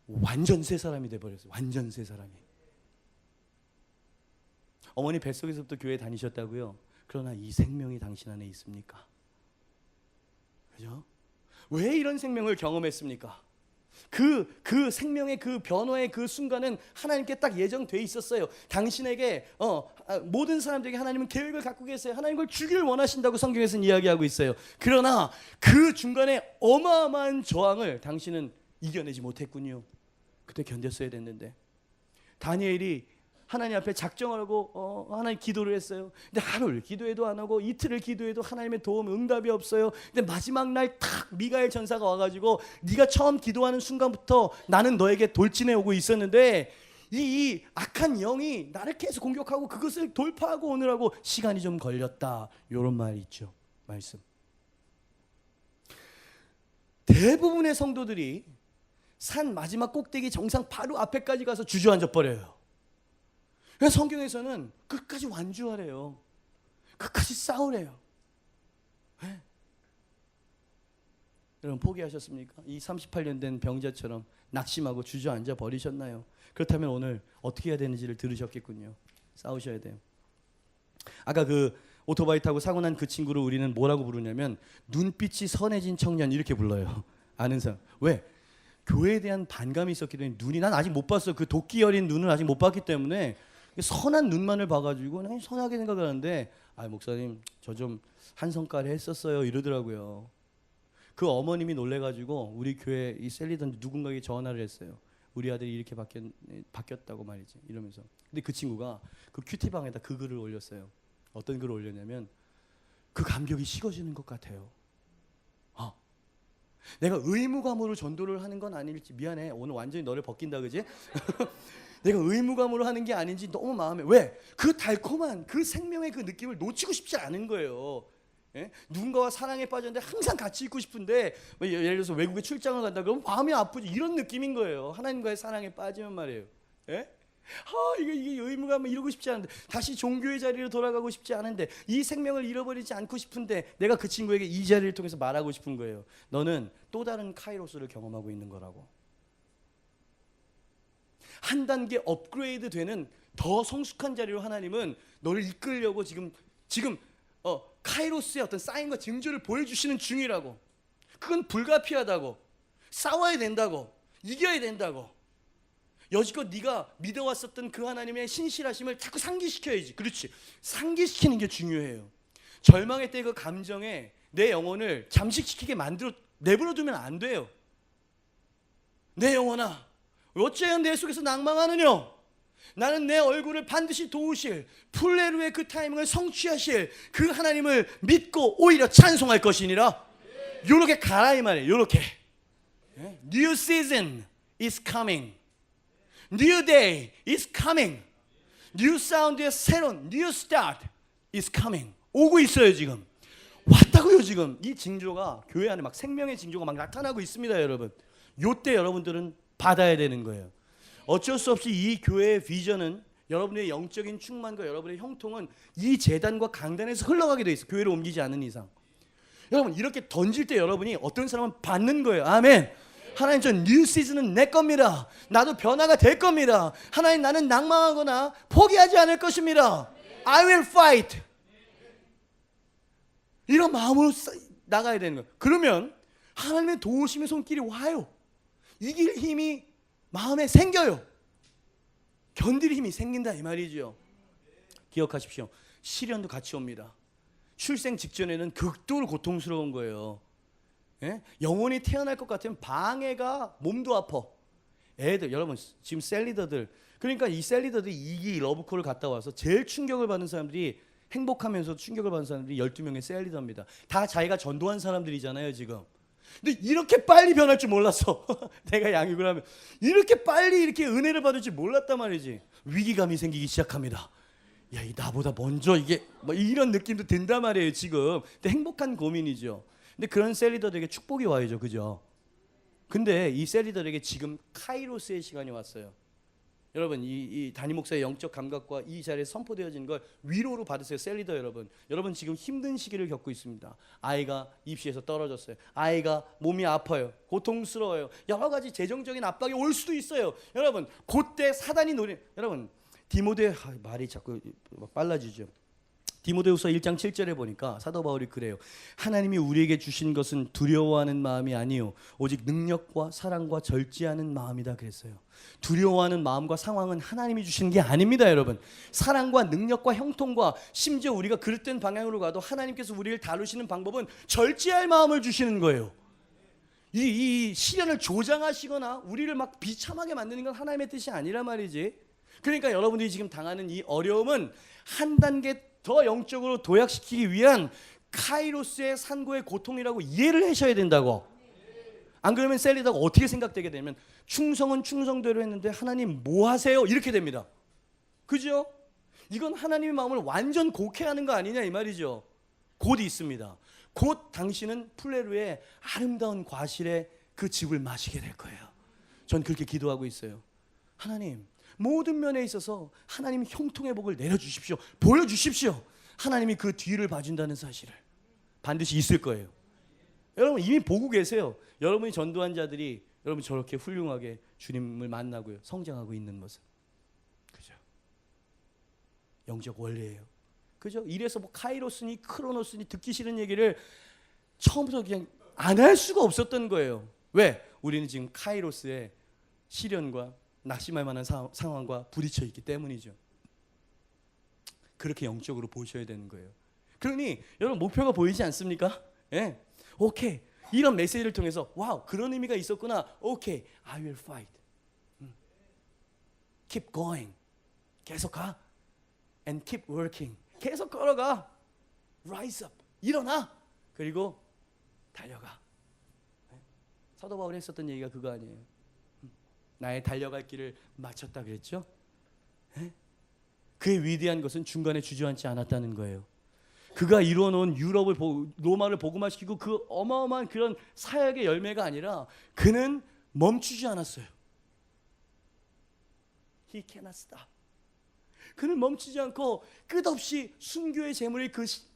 Speaker 1: 완전 새 사람이 돼버렸어요. 완전 새 사람이. 어머니 뱃속에서부터 교회 다니셨다고요? 그러나 이 생명이 당신 안에 있습니까? 그죠? 왜 이런 생명을 경험했습니까? 그 생명의 그 변화의 그 순간은 하나님께 딱 예정돼 있었어요. 당신에게 모든 사람들에게 하나님은 계획을 갖고 계세요. 하나님 그걸 주기를 원하신다고 성경에서는 이야기하고 있어요. 그러나 그 중간에 어마어마한 저항을 당신은 이겨내지 못했군요. 그때 견뎠어야 됐는데 다니엘이 하나님 앞에 작정하고 하나님 기도를 했어요. 근데 하루를 기도해도 안 하고 이틀을 기도해도 하나님의 도움 응답이 없어요. 근데 마지막 날 탁 미가엘 전사가 와가지고 네가 처음 기도하는 순간부터 나는 너에게 돌진해 오고 있었는데 이 악한 영이 나를 계속 공격하고 그것을 돌파하고 오느라고 시간이 좀 걸렸다. 이런 말이 있죠. 말씀. 대부분의 성도들이 산 마지막 꼭대기 정상 바로 앞에까지 가서 주저앉아 버려요. 그래서 성경에서는 끝까지 완주하래요. 끝까지 싸우래요. 네? 여러분 포기하셨습니까? 이 38년 된 병자처럼 낙심하고 주저앉아 버리셨나요? 그렇다면 오늘 어떻게 해야 되는지를 들으셨겠군요. 싸우셔야 돼요. 아까 그 오토바이 타고 사고 난 그 친구를 우리는 뭐라고 부르냐면 눈빛이 선해진 청년 이렇게 불러요. 아는 사람. 왜? 교회에 대한 반감이 있었기 때문에 눈이 난 아직 못 봤어. 그 도끼 어린 눈을 아직 못 봤기 때문에 선한 눈만을 봐가지고 난 선하게 생각하는데 목사님 저 좀 한성깔 했었어요 이러더라고요. 그 어머님이 놀래가지고 우리 교회 이 셀리던 누군가에게 전화를 했어요. 우리 아들이 이렇게 바뀌었다고 말이지 이러면서. 근데 그 친구가 그 큐티방에다 그 글을 올렸어요. 어떤 글을 올렸냐면 그 감격이 식어지는 것 같아요. 내가 의무감으로 전도를 하는 건 아닐지 미안해. 오늘 완전히 너를 벗긴다 그지? 내가 의무감으로 하는 게 아닌지 너무 마음에 왜? 그 달콤한 그 생명의 그 느낌을 놓치고 싶지 않은 거예요. 예? 누군가와 사랑에 빠졌는데 항상 같이 있고 싶은데 예를 들어서 외국에 출장을 간다 그러면 마음이 아프지 이런 느낌인 거예요. 하나님과의 사랑에 빠지면 말이에요. 예? 이게 의무감을 이루고 싶지 않은데 다시 종교의 자리로 돌아가고 싶지 않은데 이 생명을 잃어버리지 않고 싶은데 내가 그 친구에게 이 자리를 통해서 말하고 싶은 거예요. 너는 또 다른 카이로스를 경험하고 있는 거라고. 한 단계 업그레이드 되는 더 성숙한 자리로 하나님은 너를 이끌려고 지금 카이로스의 어떤 사인과 징조를 보여주시는 중이라고. 그건 불가피하다고. 싸워야 된다고. 이겨야 된다고. 여지껏 네가 믿어왔었던 그 하나님의 신실하심을 자꾸 상기시켜야지. 그렇지. 상기시키는 게 중요해요. 절망의 때 그 감정에 내 영혼을 잠식시키게 내버려두면 안 돼요. 내 영혼아 어찌하여 내 속에서 낭망하느냐. 나는 내 얼굴을 반드시 도우실 풀레루의 그 타이밍을 성취하실 그 하나님을 믿고 오히려 찬송할 것이니라. 요렇게 가라 이 말이에요. 요렇게. New season is coming. New day is coming. New sound의 새로운 New start is coming. 오고 있어요 지금. 왔다고요 지금. 이 징조가 교회 안에 막 생명의 징조가 막 나타나고 있습니다 여러분. 요때 여러분들은 받아야 되는 거예요. 어쩔 수 없이 이 교회의 비전은 여러분의 영적인 충만과 여러분의 형통은 이 제단과 강단에서 흘러가게 돼 있어요. 교회로 옮기지 않는 이상. 여러분 이렇게 던질 때 여러분이 어떤 사람은 받는 거예요. 아멘. 하나님 저 뉴 시즌은 내 겁니다. 나도 변화가 될 겁니다. 하나님 나는 낭망하거나 포기하지 않을 것입니다. I will fight. 이런 마음으로 나가야 되는 거예요. 그러면 하나님의 도우심의 손길이 와요. 이길 힘이 마음에 생겨요. 견딜 힘이 생긴다 이 말이죠. 기억하십시오. 시련도 같이 옵니다. 출생 직전에는 극도로 고통스러운 거예요. 예? 영혼이 태어날 것 같으면 방해가 몸도 아파. 애들 여러분 지금 셀리더들 그러니까 이 셀리더들이 2기 러브콜을 갔다 와서 제일 충격을 받는 사람들이 행복하면서 충격을 받는 사람들이 12명의 셀리더입니다. 다 자기가 전도한 사람들이잖아요 지금. 근데 이렇게 빨리 변할 줄 몰랐어. 내가 양육을 하면 이렇게 빨리 이렇게 은혜를 받을 줄 몰랐단 말이지. 위기감이 생기기 시작합니다. 야, 이 나보다 먼저 이게 뭐 이런 느낌도 든단 말이에요 지금. 근데 행복한 고민이죠. 근데 그런 셀리더들에게 축복이 와야죠, 그죠? 근데 이 셀리더에게 지금 카이로스의 시간이 왔어요. 여러분 이 담임 목사의 영적 감각과 이 자리에 선포되어진 걸 위로로 받으세요. 셀리더 여러분. 여러분 지금 힘든 시기를 겪고 있습니다. 아이가 입시에서 떨어졌어요. 아이가 몸이 아파요. 고통스러워요. 여러 가지 재정적인 압박이 올 수도 있어요. 여러분 그때 사단이 여러분 디모데 말이 자꾸 빨라지죠. 디모데후서 1장 7절에 보니까 사도 바울이 그래요. 하나님이 우리에게 주신 것은 두려워하는 마음이 아니요 오직 능력과 사랑과 절제하는 마음이다 그랬어요. 두려워하는 마음과 상황은 하나님이 주시는 게 아닙니다 여러분. 사랑과 능력과 형통과 심지어 우리가 그릇된 방향으로 가도 하나님께서 우리를 다루시는 방법은 절제할 마음을 주시는 거예요. 이 시련을 조장하시거나 우리를 막 비참하게 만드는 건 하나님의 뜻이 아니란 말이지. 그러니까 여러분들이 지금 당하는 이 어려움은 한 단계 더 영적으로 도약시키기 위한 카이로스의 산고의 고통이라고 이해를 하셔야 된다고. 안 그러면 셀리다가 어떻게 생각되게 되면 충성은 충성대로 했는데 하나님 뭐 하세요? 이렇게 됩니다. 그죠? 이건 하나님의 마음을 완전 곡해하는 거 아니냐 이 말이죠. 곧 있습니다. 곧 당신은 플레루의 아름다운 과실의 그 즙을 마시게 될 거예요. 전 그렇게 기도하고 있어요. 하나님, 모든 면에 있어서 하나님 형통의 복을 내려주십시오. 보여주십시오. 하나님이 그 뒤를 봐준다는 사실을 반드시 있을 거예요. 여러분 이미 보고 계세요. 여러분이 전도한 자들이 여러분 저렇게 훌륭하게 주님을 만나고요, 성장하고 있는 모습. 그죠? 영적 원리예요. 그죠? 이래서 뭐 카이로스니 크로노스니 듣기 싫은 얘기를 처음부터 그냥 안 할 수가 없었던 거예요. 왜? 우리는 지금 카이로스의 시련과 낙심할 만한 상황과 부딪혀 있기 때문이죠. 그렇게 영적으로 보셔야 되는 거예요. 그러니 여러분 목표가 보이지 않습니까? 예. 오케이. 이런 메시지를 통해서 와우, 그런 의미가 있었구나. 오케이. I will fight. Keep going. 계속 가. And keep working. 계속 걸어가. Rise up. 일어나. 그리고 달려가. 사도 바울이 했었던 얘기가 그거 아니에요. 나의 달려갈 길을 마쳤다 그랬죠? 그의 위대한 것은 중간에 주저앉지 않았다는 거예요. 그가 이루어놓은 유럽을 로마를 복음화시키고 그 어마어마한 그런 사역의 열매가 아니라 그는 멈추지 않았어요. He cannot stop. 그는 멈추지 않고 끝없이 순교의 제물이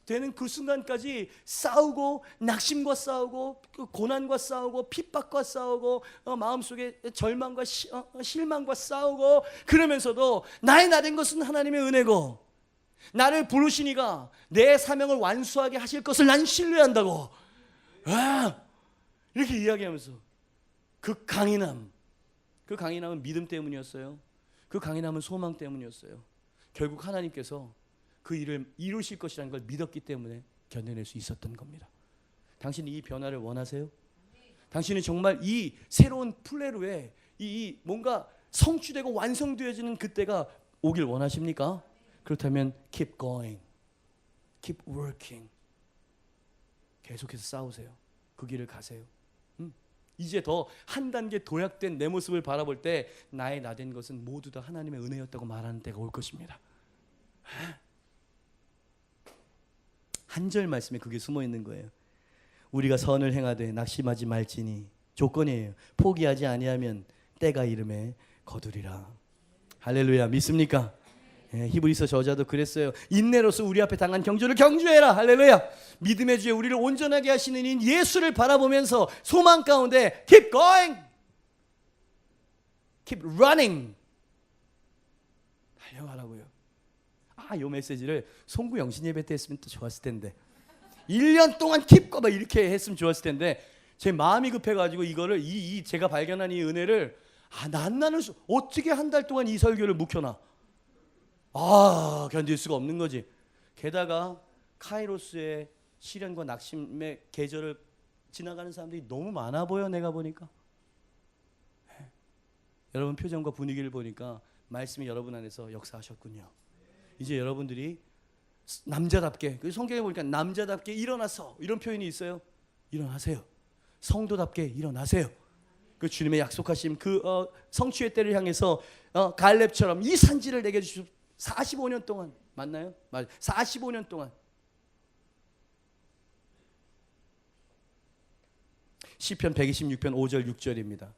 Speaker 1: 되는 그 순간까지 싸우고, 낙심과 싸우고, 고난과 싸우고, 핍박과 싸우고, 마음속에 절망과 실망과 싸우고, 그러면서도 나의 나된 것은 하나님의 은혜고 나를 부르시니가 내 사명을 완수하게 하실 것을 난 신뢰한다고. 이렇게 이야기하면서 그 강인함은 믿음 때문이었어요. 그 강인함은 소망 때문이었어요. 결국 하나님께서 그 일을 이루실 것이라는 걸 믿었기 때문에 견뎌낼 수 있었던 겁니다. 당신이 이 변화를 원하세요? 당신은 정말 이 새로운 플레루에 이 뭔가 성취되고 완성되어지는 그때가 오길 원하십니까? 그렇다면 keep going, keep working. 계속해서 싸우세요. 그 길을 가세요. 이제 더 한 단계 도약된 내 모습을 바라볼 때 나의 나된 것은 모두 다 하나님의 은혜였다고 말하는 때가 올 것입니다. 한 절 말씀에 그게 숨어 있는 거예요. 우리가 선을 행하되 낙심하지 말지니, 조건이에요. 포기하지 아니하면 때가 이름에 거두리라. 할렐루야. 믿습니까? 히브리서 저자도 그랬어요. 인내로서 우리 앞에 당한 경주를 경주해라. 할렐루야. 믿음의 주에 우리를 온전하게 하시는 인 예수를 바라보면서 소망 가운데 keep going, keep running. 달려가라고요. 이 메시지를 송구 영신 예배 때 했으면 또 좋았을 텐데, 1년 동안 keep going 이렇게 했으면 좋았을 텐데, 제 마음이 급해가지고 이거를 제가 발견한 이 은혜를 나는 어떻게 한 달 동안 이 설교를 묵혀놔. 견딜 수가 없는 거지. 게다가 카이로스의 시련과 낙심의 계절을 지나가는 사람들이 너무 많아 보여. 내가 보니까 여러분 표정과 분위기를 보니까 말씀이 여러분 안에서 역사하셨군요. 이제 여러분들이 남자답게, 성경에 보니까 남자답게 일어나서 이런 표현이 있어요. 일어나세요. 성도답게 일어나세요. 그 주님의 약속하신 그 성취의 때를 향해서 갈렙처럼 이 산지를 내게 주시고 45년 동안, 맞나요? 맞아요. 45년 동안. 시편 126편 5절 6절입니다.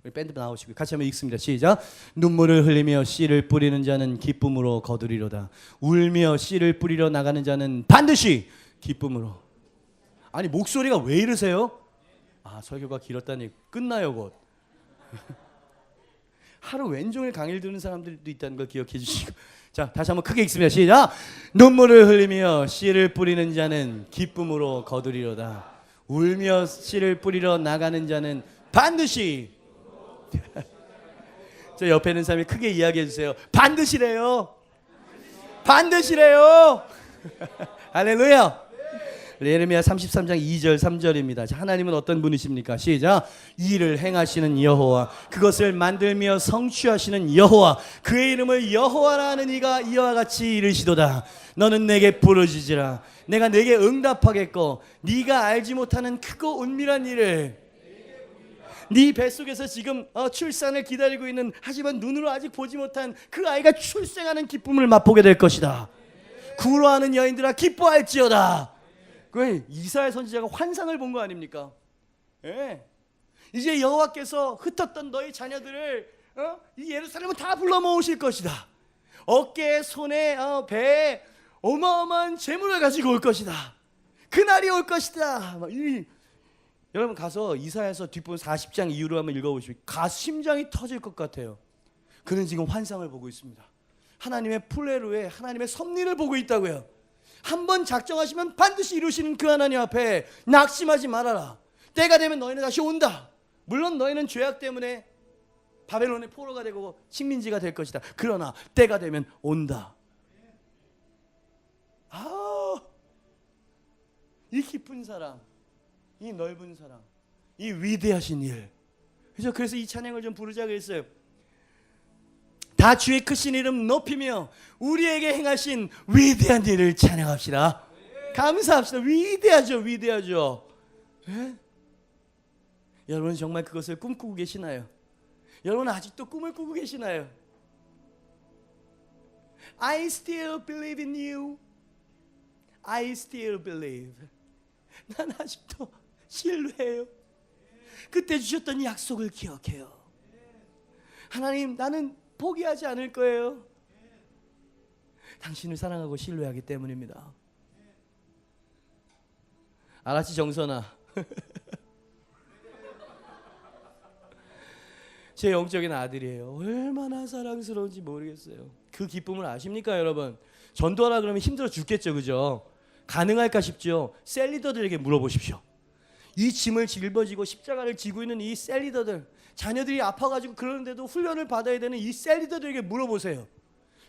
Speaker 1: 우리 밴드 나오시고 같이 한번 읽습니다. 시작. 눈물을 흘리며 씨를 뿌리는 자는 기쁨으로 거두리로다. 울며 씨를 뿌리러 나가는 자는 반드시 기쁨으로. 아니 목소리가 왜 이러세요? 설교가 길었다니 끝나요 곧. 하루 왼종일 강의를 듣는 사람들도 있다는 걸 기억해 주시고. 자, 다시 한번 크게 읽습니다. 시작. 눈물을 흘리며 씨를 뿌리는 자는 기쁨으로 거두리로다. 울며 씨를 뿌리러 나가는 자는 반드시. 저 옆에 있는 사람이 크게 이야기해 주세요. 반드시래요. 반드시래요. 할렐루야. 예레미야 33장 2절 3절입니다. 자, 하나님은 어떤 분이십니까? 시작. 일을 행하시는 여호와, 그것을 만들며 성취하시는 여호와, 그의 이름을 여호와라 하는 이가 이와 같이 이르시도다. 너는 내게 부르짖으라. 내가 내게 응답하겠고 네가 알지 못하는 크고 은밀한 일을, 네 뱃속에서 지금 출산을 기다리고 있는, 하지만 눈으로 아직 보지 못한 그 아이가 출생하는 기쁨을 맛보게 될 것이다. 구로하는 여인들아 기뻐할지어다. 그 이사야 선지자가 환상을 본 거 아닙니까? 예. 이제 여호와께서 흩었던 너희 자녀들을 이 예루살렘은 다 불러 모으실 것이다. 어깨에 손에 배에 어마어마한 재물을 가지고 올 것이다. 그날이 올 것이다. 여러분 가서 이사야서 뒷부분 40장 이후로 한번 읽어보시면 심장이 터질 것 같아요. 그는 지금 환상을 보고 있습니다. 하나님의 플레루에 하나님의 섭리를 보고 있다고요. 한번 작정하시면 반드시 이루시는 그 하나님 앞에 낙심하지 말아라. 때가 되면 너희는 다시 온다. 물론 너희는 죄악 때문에 바벨론의 포로가 되고 식민지가 될 것이다. 그러나 때가 되면 온다. 이 깊은 사랑, 이 넓은 사랑, 이 위대하신 일. 그래서 이 찬양을 좀 부르자 그랬어요. 다 주의 크신 이름 높이며 우리에게 행하신 위대한 일을 찬양합시다. 감사합시다. 위대하죠, 위대하죠. 예? 여러분 정말 그것을 꿈꾸고 계시나요? 여러분 아직도 꿈을 꾸고 계시나요? I still believe in you. I still believe. 난 아직도 신뢰해요. 그때 주셨던 약속을 기억해요. 하나님, 나는 포기하지 않을 거예요. 당신을 사랑하고 신뢰하기 때문입니다. 알았지 정선아? 제 영적인 아들이에요. 얼마나 사랑스러운지 모르겠어요. 그 기쁨을 아십니까 여러분? 전도하라 그러면 힘들어 죽겠죠, 그죠? 가능할까 싶죠. 셀리더들에게 물어보십시오. 이 짐을 짊어지고 십자가를 지고 있는 이 셀리더들, 자녀들이 아파가지고 그러는데도 훈련을 받아야 되는 이 셀리더들에게 물어보세요.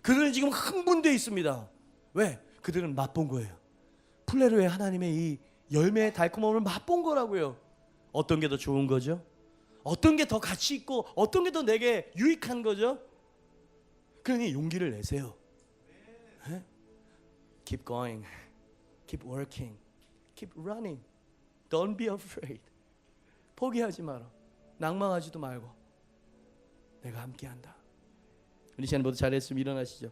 Speaker 1: 그들은 지금 흥분되어 있습니다. 왜? 그들은 맛본 거예요. 플레루의 하나님의 이 열매의 달콤함을 맛본 거라고요. 어떤 게 더 좋은 거죠? 어떤 게 더 가치 있고 어떤 게 더 내게 유익한 거죠? 그러니 용기를 내세요. 네? Keep going, keep working, keep running. Don't be afraid. 포기하지 마라. 낭망하지도 말고 내가 함께한다. 우리 시간 모두 잘했으면 일어나시죠.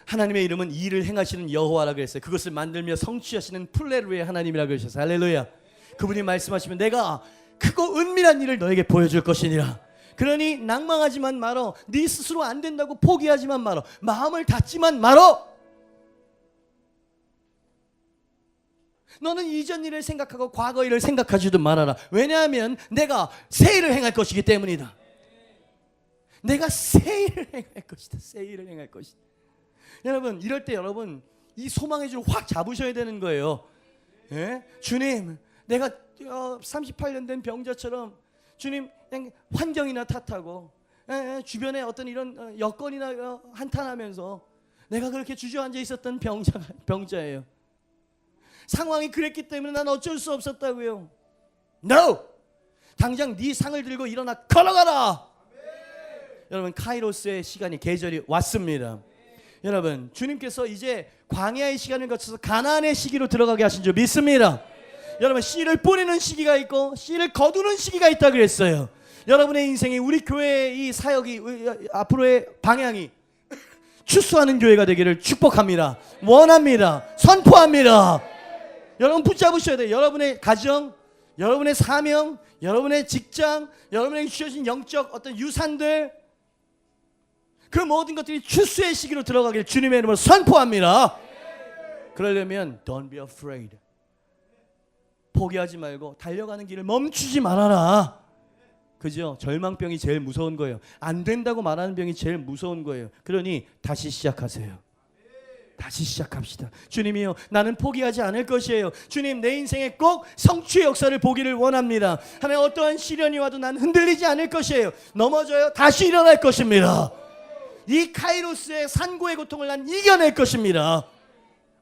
Speaker 1: 하나님의 이름은 일을 행하시는 여호와라고 했어요. 그것을 만들며 성취하시는 플레루의 하나님이라고 하셨어요. 할렐루야. 그분이 말씀하시면 내가 크고 은밀한 일을 너에게 보여줄 것이니라. 그러니 낭망하지만 말어. 네 스스로 안 된다고 포기하지만 말어. 마음을 닫지만 말어. 너는 이전 일을 생각하고 과거 일을 생각하지도 말아라. 왜냐하면 내가 새 일을 행할 것이기 때문이다. 내가 새 일을 행할 것이다. 새 일을 행할 것이다. 여러분 이럴 때 여러분 이 소망의 줄 확 잡으셔야 되는 거예요. 예? 주님, 내가 38년 된 병자처럼 주님 그냥 환경이나 탓하고 주변에 어떤 이런 여건이나 한탄하면서 내가 그렇게 주저앉아 있었던 병자예요. 상황이 그랬기 때문에 난 어쩔 수 없었다고요. No! 당장 네 상을 들고 일어나 걸어가라. 여러분 카이로스의 시간이 계절이 왔습니다. 여러분 주님께서 이제 광야의 시간을 거쳐서 가나안의 시기로 들어가게 하신 줄 믿습니다. 여러분 씨를 뿌리는 시기가 있고 씨를 거두는 시기가 있다 그랬어요. 여러분의 인생이 우리 교회의 이 사역이 앞으로의 방향이 추수하는 교회가 되기를 축복합니다. 원합니다. 선포합니다. 여러분 붙잡으셔야 돼요. 여러분의 가정, 여러분의 사명, 여러분의 직장, 여러분에게 주셔진 영적 어떤 유산들, 그 모든 것들이 추수의 시기로 들어가길 주님의 이름으로 선포합니다. 그러려면 don't be afraid. 포기하지 말고 달려가는 길을 멈추지 말아라. 그죠? 절망병이 제일 무서운 거예요. 안 된다고 말하는 병이 제일 무서운 거예요. 그러니 다시 시작하세요. 다시 시작합시다. 주님이요, 나는 포기하지 않을 것이에요. 주님, 내 인생에 꼭 성취의 역사를 보기를 원합니다. 하나님, 어떠한 시련이 와도 난 흔들리지 않을 것이에요. 넘어져요, 다시 일어날 것입니다. 이 카이로스의 산고의 고통을 난 이겨낼 것입니다.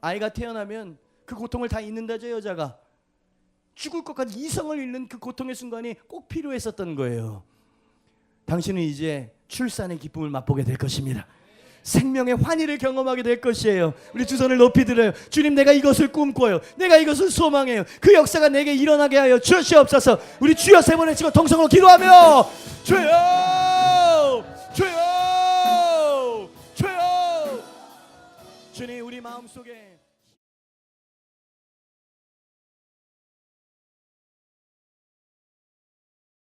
Speaker 1: 아이가 태어나면 그 고통을 다 잊는다죠. 여자가 죽을 것 같은 이성을 잃는 그 고통의 순간이 꼭 필요했었던 거예요. 당신은 이제 출산의 기쁨을 맛보게 될 것입니다. 생명의 환희를 경험하게 될 것이에요. 우리 두 손을 높이 들어요. 주님, 내가 이것을 꿈꿔요. 내가 이것을 소망해요. 그 역사가 내게 일어나게 하여 주시옵소서. 우리 주여 세 번 외치고 동성으로 기도하며 주여 주여 주여 주님, 우리 마음속에